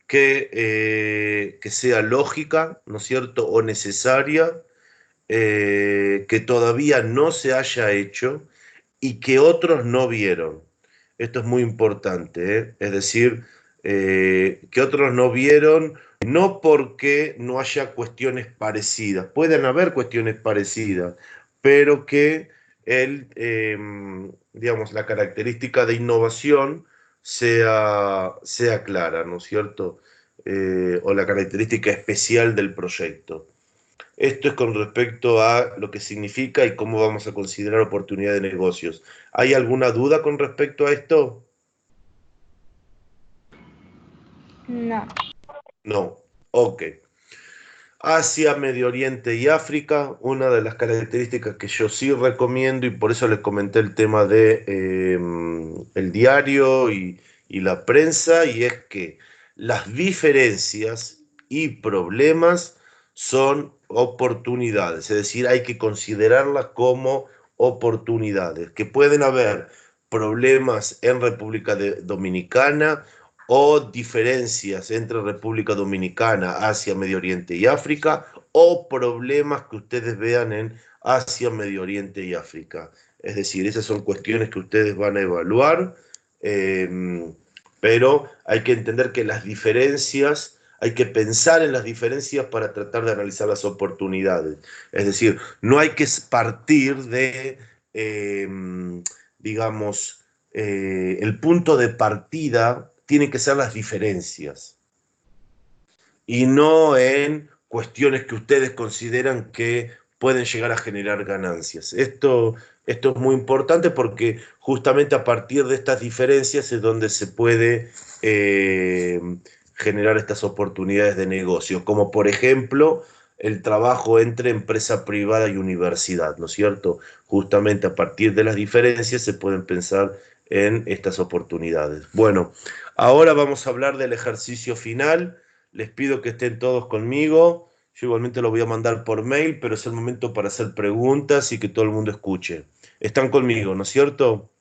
que sea lógica, ¿no es cierto?, o necesaria, que todavía no se haya hecho y que otros no vieron. Esto es muy importante, ¿eh? Es decir, que otros no vieron, no porque no haya cuestiones parecidas, pueden haber cuestiones parecidas, pero que digamos, la característica de innovación sea clara, ¿no es cierto? O la característica especial del proyecto. Esto es con respecto a lo que significa y cómo vamos a considerar oportunidad de negocios. ¿Hay alguna duda con respecto a esto? No. No. Ok. Asia, Medio Oriente y África, una de las características que yo sí recomiendo y por eso les comenté el tema de el diario y la prensa, y es que las diferencias y problemas son oportunidades, es decir, hay que considerarlas como oportunidades, que pueden haber problemas en República Dominicana, o diferencias entre República Dominicana, Asia, Medio Oriente y África, o problemas que ustedes vean en Asia, Medio Oriente y África. Es decir, esas son cuestiones que ustedes van a evaluar, pero hay que entender que las diferencias, hay que pensar en las diferencias para tratar de analizar las oportunidades. Es decir, no hay que partir de, digamos, el punto de partida tienen que ser las diferencias y no en cuestiones que ustedes consideran que pueden llegar a generar ganancias. Esto es muy importante porque justamente a partir de estas diferencias es donde se puede generar estas oportunidades de negocio, como por ejemplo el trabajo entre empresa privada y universidad, ¿no es cierto? Justamente a partir de las diferencias se pueden pensar en estas oportunidades. Bueno, ahora vamos a hablar del ejercicio final. Les pido que estén todos conmigo. Yo igualmente lo voy a mandar por mail, pero es el momento para hacer preguntas y que todo el mundo escuche. Están conmigo, ¿no es cierto?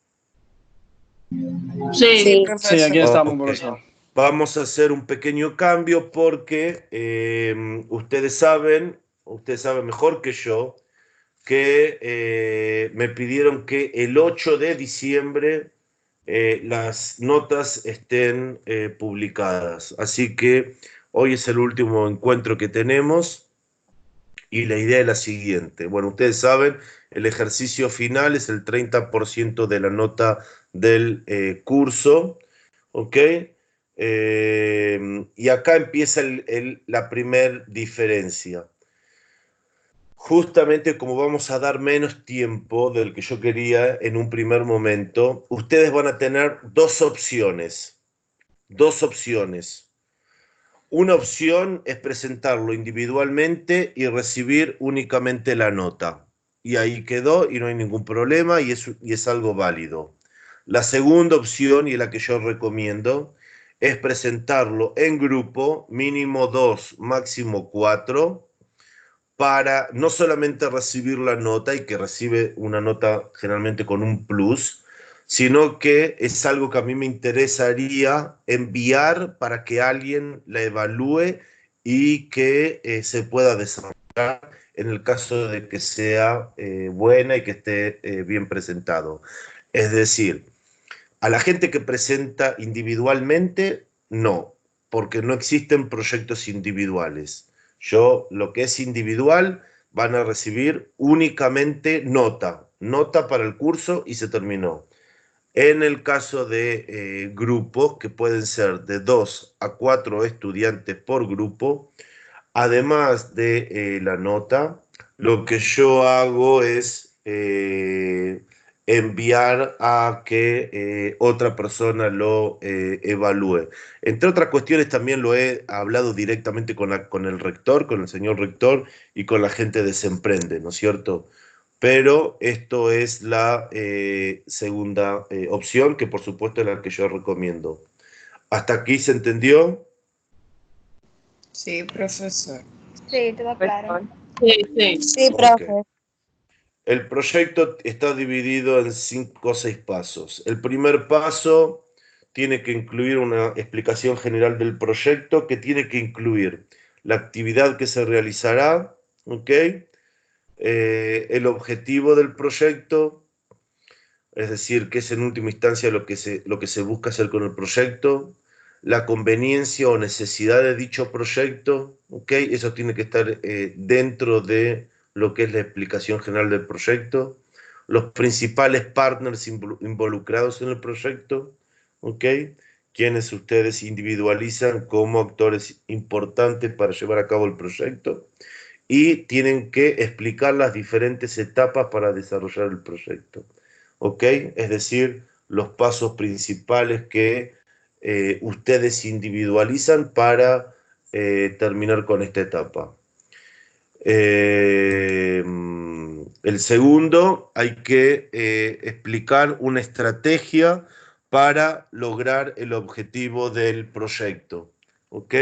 Sí, Sí, Sí. Sí, aquí profesor. estamos, Ok. profesor. Vamos a hacer un pequeño cambio porque ustedes saben mejor que yo que me pidieron que el 8 de diciembre las notas estén publicadas. Así que hoy es el último encuentro que tenemos y la idea es la siguiente. Bueno, ustedes saben, el ejercicio final es el 30% de la nota del curso, ¿ok? Y acá empieza la primer diferencia. Justamente como vamos a dar menos tiempo del que yo quería en un primer momento, ustedes van a tener dos opciones. Dos opciones. Una opción es presentarlo individualmente y recibir únicamente la nota. Y ahí quedó y no hay ningún problema y es algo válido. La segunda opción, y la que yo recomiendo, es presentarlo en grupo, mínimo 2, máximo 4, para no solamente recibir la nota y que recibe una nota generalmente con un plus, sino que es algo que a mí me interesaría enviar para que alguien la evalúe y que se pueda desarrollar en el caso de que sea buena y que esté bien presentado. Es decir, a la gente que presenta individualmente, no, porque no existen proyectos individuales. Yo, lo que es individual, van a recibir únicamente nota, nota para el curso y se terminó. En el caso de grupos, que pueden ser de 2 a 4 estudiantes por grupo, además de la nota, lo que yo hago es enviar a que otra persona lo evalúe. Entre otras cuestiones, también lo he hablado directamente con el rector, con el señor rector y con la gente de Semprende, ¿no es cierto? Pero esto es la segunda opción, que por supuesto es la que yo recomiendo. ¿Hasta aquí se entendió? Sí, profesor. Sí, todo claro. Sí, sí. Sí, Ok. profe. El proyecto está dividido en 5 o 6 pasos. El primer paso tiene que incluir una explicación general del proyecto, que tiene que incluir la actividad que se realizará, ¿ok? El objetivo del proyecto, es decir, qué es en última instancia lo que se busca hacer con el proyecto, la conveniencia o necesidad de dicho proyecto, ¿ok? Eso tiene que estar dentro de lo que es la explicación general del proyecto, los principales partners involucrados en el proyecto, ¿ok? Quienes ustedes individualizan como actores importantes para llevar a cabo el proyecto, y tienen que explicar las diferentes etapas para desarrollar el proyecto, ¿ok? Es decir, los pasos principales que ustedes individualizan para terminar con esta etapa. El segundo, hay que explicar una estrategia para lograr el objetivo del proyecto, ¿ok?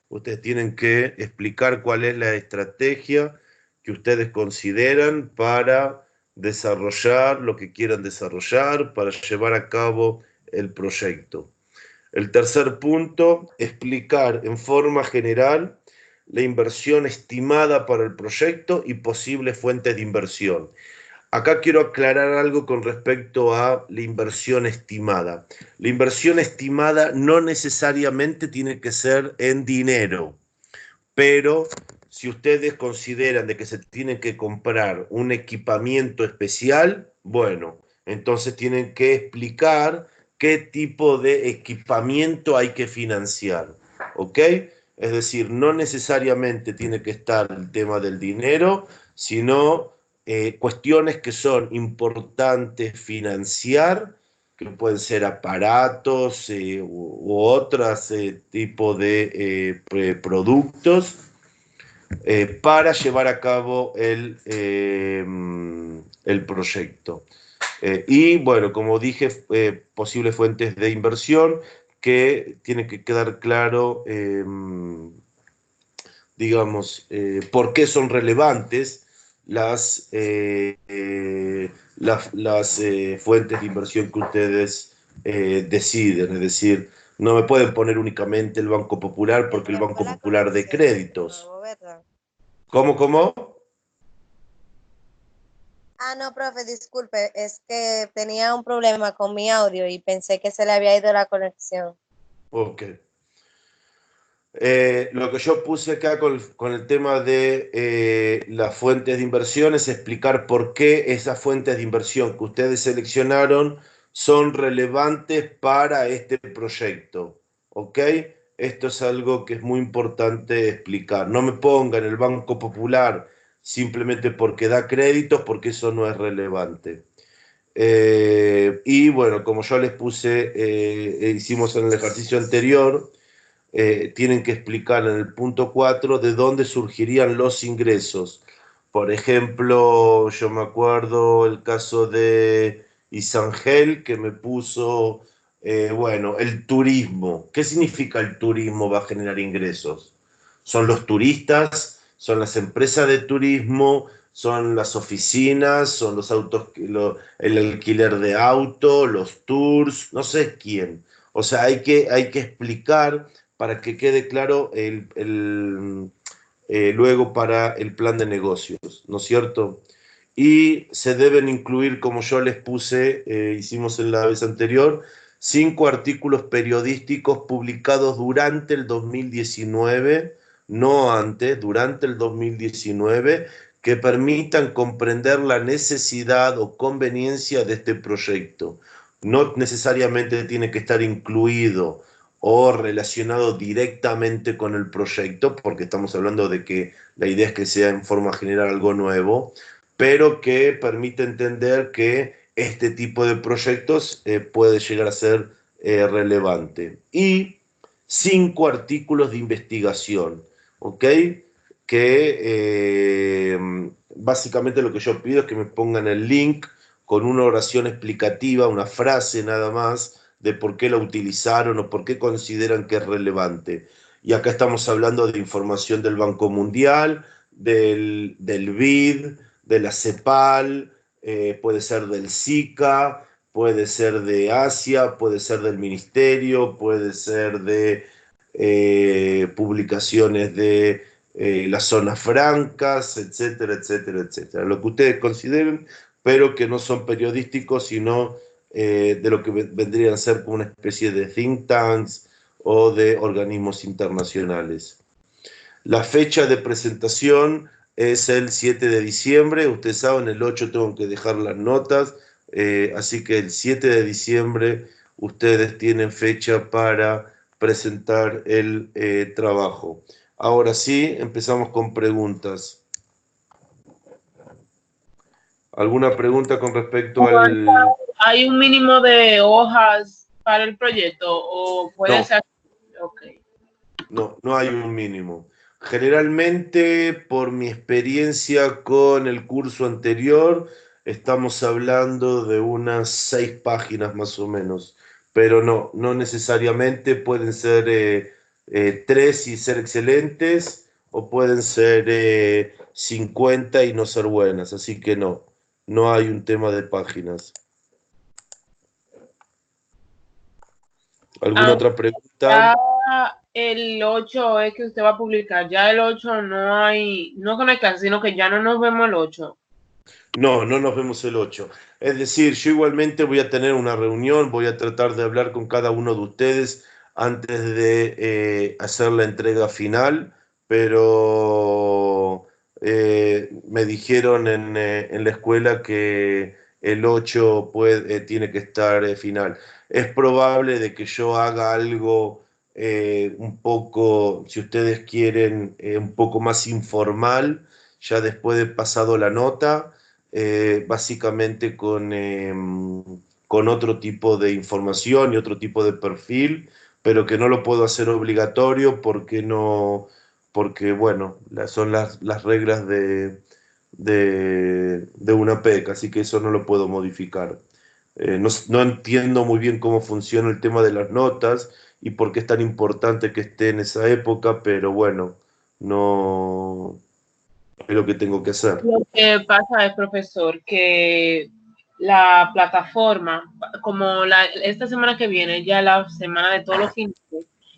Ustedes tienen que explicar cuál es la estrategia que ustedes consideran para desarrollar lo que quieran desarrollar, para llevar a cabo el proyecto. El tercer punto, explicar en forma general la inversión estimada para el proyecto y posibles fuentes de inversión. Acá quiero aclarar algo con respecto a la inversión estimada. La inversión estimada no necesariamente tiene que ser en dinero, pero si ustedes consideran de que se tiene que comprar un equipamiento especial, bueno, entonces tienen que explicar qué tipo de equipamiento hay que financiar, ¿ok? Es decir, no necesariamente tiene que estar el tema del dinero, sino cuestiones que son importantes financiar, que pueden ser aparatos u otros tipos de productos para llevar a cabo el proyecto. Y bueno, como dije, posibles fuentes de inversión, que tiene que quedar claro, digamos, por qué son relevantes las fuentes de inversión que ustedes deciden. Es decir, no me pueden poner únicamente el Banco Popular porque el Banco Popular de créditos. ¿Cómo? Ah, no, profe, disculpe, es que tenía un problema con mi audio y pensé que se le había ido la conexión. Ok. Lo que yo puse acá con el tema de las fuentes de inversión es explicar por qué esas fuentes de inversión que ustedes seleccionaron son relevantes para este proyecto. ¿Ok? Esto es algo que es muy importante explicar. No me pongan el Banco Popular simplemente porque da créditos, porque eso no es relevante. Y bueno, como yo les puse, hicimos en el ejercicio anterior, tienen que explicar en el punto 4 de dónde surgirían los ingresos. Por ejemplo, yo me acuerdo el caso de Isangel, que me puso, bueno, el turismo. ¿Qué significa el turismo va a generar ingresos? Son los turistas, son las empresas de turismo, son las oficinas, son los autos, el alquiler de auto, los tours, no sé quién. O sea, hay que explicar para que quede claro luego para el plan de negocios, ¿no es cierto? Y se deben incluir, como yo les puse, hicimos en la vez anterior, 5 artículos periodísticos publicados durante el 2019, no antes, durante el 2019, que permitan comprender la necesidad o conveniencia de este proyecto. no necesariamente tiene que estar incluido o relacionado directamente con el proyecto, porque estamos hablando de que la idea es que sea en forma general algo nuevo, pero que permite entender que este tipo de proyectos puede llegar a ser relevante. Y 5 artículos de investigación, ¿ok? Que básicamente lo que yo pido es que me pongan el link con una oración explicativa, una frase nada más, de por qué la utilizaron o por qué consideran que es relevante. Y acá estamos hablando de información del Banco Mundial, del BID, de la CEPAL, puede ser del SICA, puede ser de Asia, puede ser del Ministerio, puede ser de publicaciones de las zonas francas, etcétera, etcétera, etcétera. Lo que ustedes consideren, pero que no son periodísticos, sino de lo que vendrían a ser como una especie de think tanks o de organismos internacionales. La fecha de presentación es el 7 de diciembre, ustedes saben, el 8 tengo que dejar las notas, así que el 7 de diciembre ustedes tienen fecha para presentar el trabajo. Ahora sí, empezamos con preguntas. ¿Alguna pregunta con respecto al...? ¿Hay un mínimo de hojas para el proyecto o puede No. ser? Okay. No, no hay un mínimo. Generalmente, por mi experiencia con el curso anterior, estamos hablando de unas 6 páginas más o menos, pero no, no necesariamente pueden ser 3 y ser excelentes, o pueden ser 50 y no ser buenas, así que no, no hay un tema de páginas. ¿Alguna otra pregunta? Ya el 8 es que usted va a publicar, ya el 8 no hay, no que no hay clase, sino que ya no nos vemos el 8. No, no nos vemos el 8. Es decir, yo igualmente voy a tener una reunión, voy a tratar de hablar con cada uno de ustedes antes de hacer la entrega final, pero me dijeron en la escuela que el 8 tiene que estar final. Es probable de que yo haga algo un poco, si ustedes quieren, un poco más informal, ya después de pasado la nota, básicamente con otro tipo de información y otro tipo de perfil, pero que no lo puedo hacer obligatorio porque no, porque bueno, son las reglas de una PEC, así que eso no lo puedo modificar. No, no entiendo muy bien cómo funciona el tema de las notas y por qué es tan importante que esté en esa época, pero bueno, no es lo que tengo que hacer. Lo que pasa es, profesor, que la plataforma, como esta semana que viene, ya la semana de todos los finales,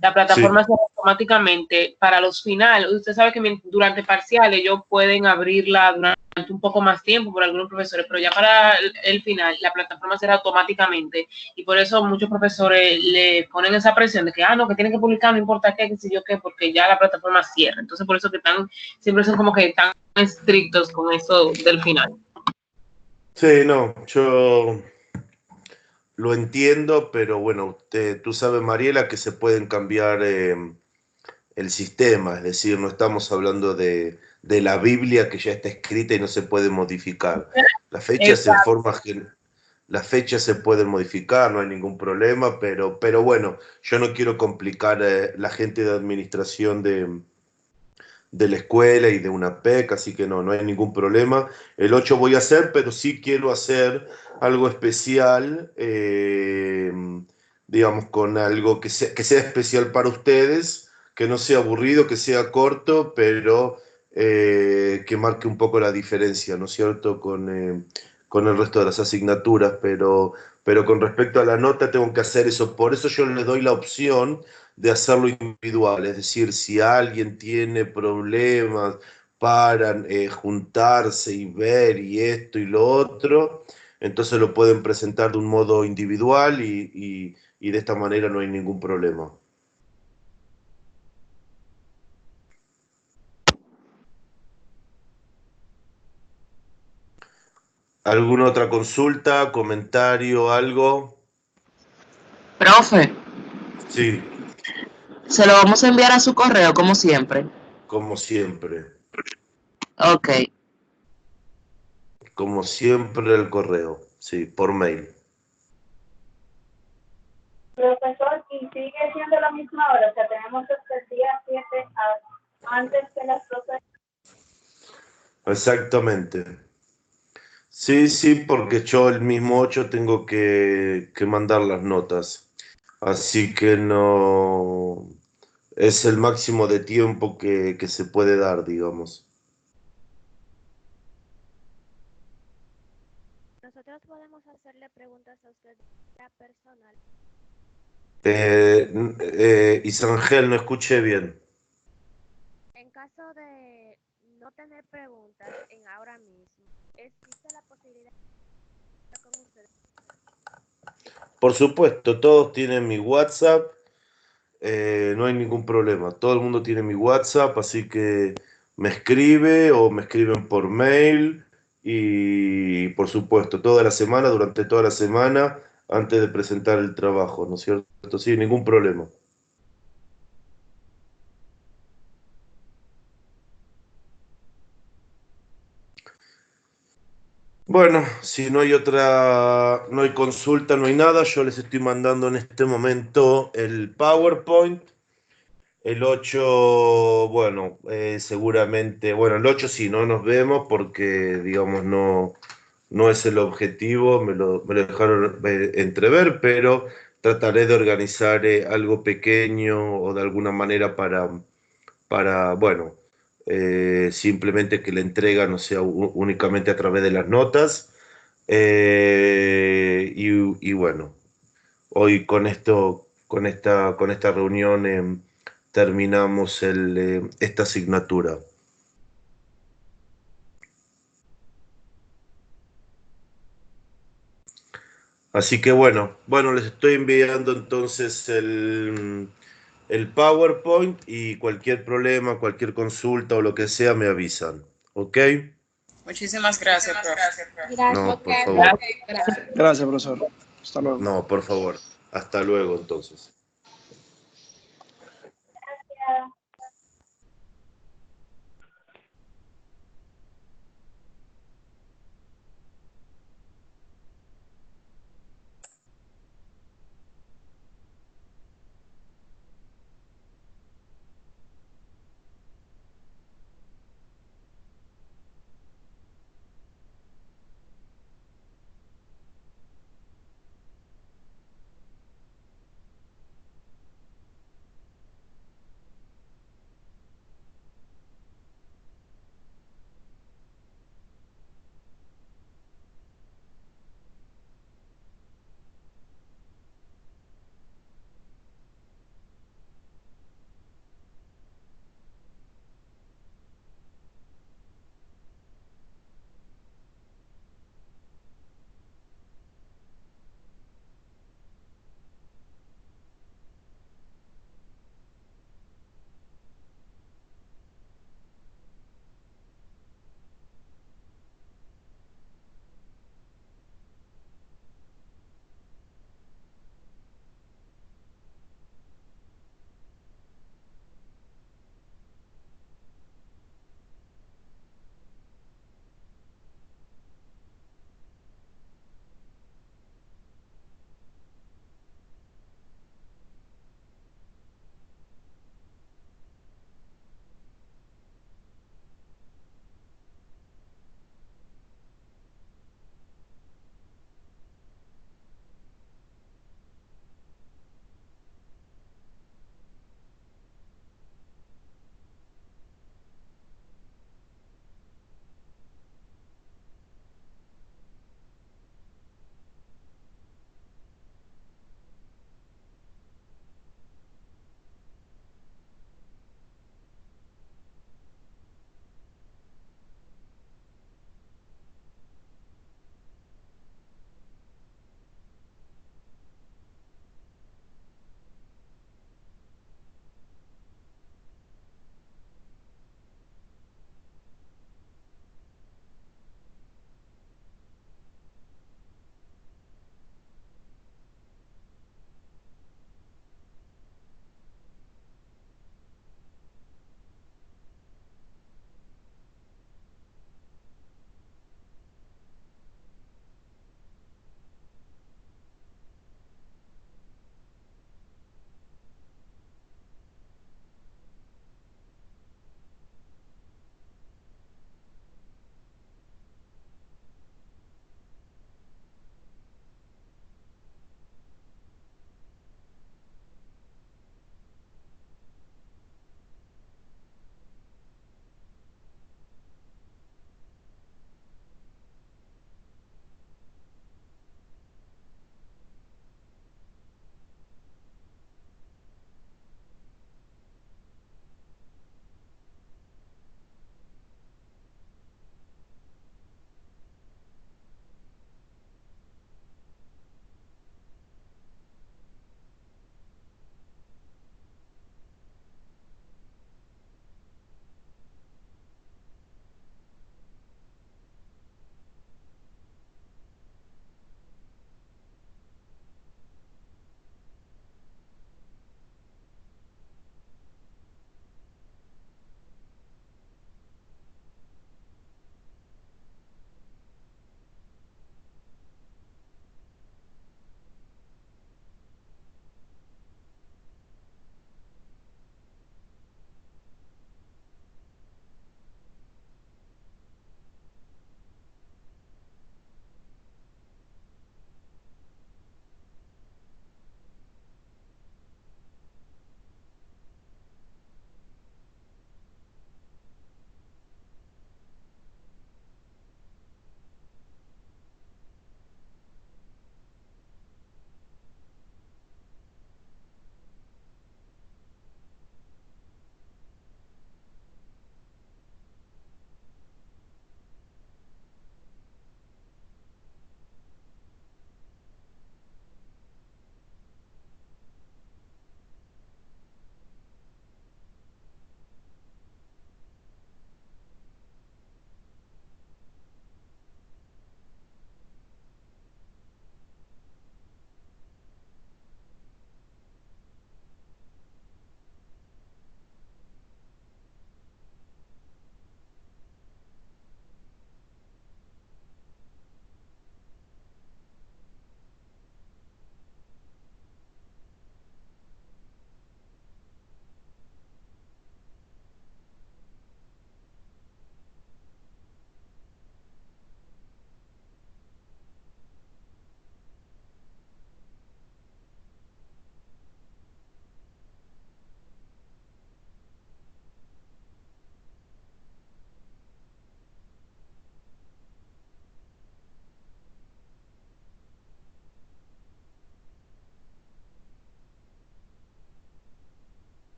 la plataforma Sí. se automáticamente para los finales. Usted sabe que durante parciales ellos pueden abrirla durante un poco más tiempo por algunos profesores, pero ya para el final la plataforma será automáticamente y por eso muchos profesores le ponen esa presión de que, no, que tienen que publicar, no importa qué sé yo qué, porque ya la plataforma cierra. Entonces por eso que siempre son como que tan estrictos con eso del final. Sí, no, yo lo entiendo, pero bueno, tú sabes, Mariela, que se pueden cambiar el sistema, es decir, no estamos hablando de la Biblia que ya está escrita y no se puede modificar. Las fechas en forma las fechas se pueden modificar, no hay ningún problema, pero bueno, yo no quiero complicar la gente de administración de la escuela y de una PEC, así que no, no hay ningún problema. El 8 voy a hacer, pero sí quiero hacer algo especial, digamos, con algo que sea especial para ustedes, que no sea aburrido, que sea corto, pero que marque un poco la diferencia, ¿no es cierto?, con el resto de las asignaturas, pero con respecto a la nota tengo que hacer eso, por eso yo le doy la opción de hacerlo individual, es decir, si alguien tiene problemas para juntarse y ver y esto y lo otro, entonces lo pueden presentar de un modo individual y de esta manera no hay ningún problema. ¿Alguna otra consulta, comentario, algo? Profe, Sí, se lo vamos a enviar a su correo, como siempre. como siempre. Ok. Como siempre el correo. Sí, por mail. Profesor, y sigue siendo la misma hora, o sea, tenemos hasta el día 7 antes que las 12. Exactamente. Sí, sí, porque yo el mismo 8 tengo que mandar las notas. Así que no es el máximo de tiempo que se puede dar, digamos. Nosotros podemos hacerle preguntas a usted ya personal. Isangel, no escuché bien. En caso de no tener preguntas en ahora mismo, existe la posibilidad de hablar con usted. Por supuesto, todos tienen mi WhatsApp, no hay ningún problema. Todo el mundo tiene mi WhatsApp, así que me escribe o me escriben por mail y por supuesto, toda la semana, durante toda la semana, antes de presentar el trabajo, ¿no es cierto? Sí, ningún problema. Bueno, si no hay otra, no hay consulta, no hay nada, yo les estoy mandando en este momento el PowerPoint. El 8, bueno, seguramente, bueno, el 8 sí, no nos vemos porque, digamos, no es el objetivo, me lo dejaron entrever, pero trataré de organizar algo pequeño o de alguna manera bueno, simplemente que la entrega no sea únicamente a través de las notas. Y bueno, hoy con esto, con esta reunión terminamos esta asignatura. Así que bueno, les estoy enviando entonces el PowerPoint y cualquier problema, cualquier consulta o lo que sea me avisan. ¿Ok? Muchísimas gracias, profe. No, por Gracias. favor. Gracias, profesor. Hasta luego. No, por favor. Hasta luego entonces.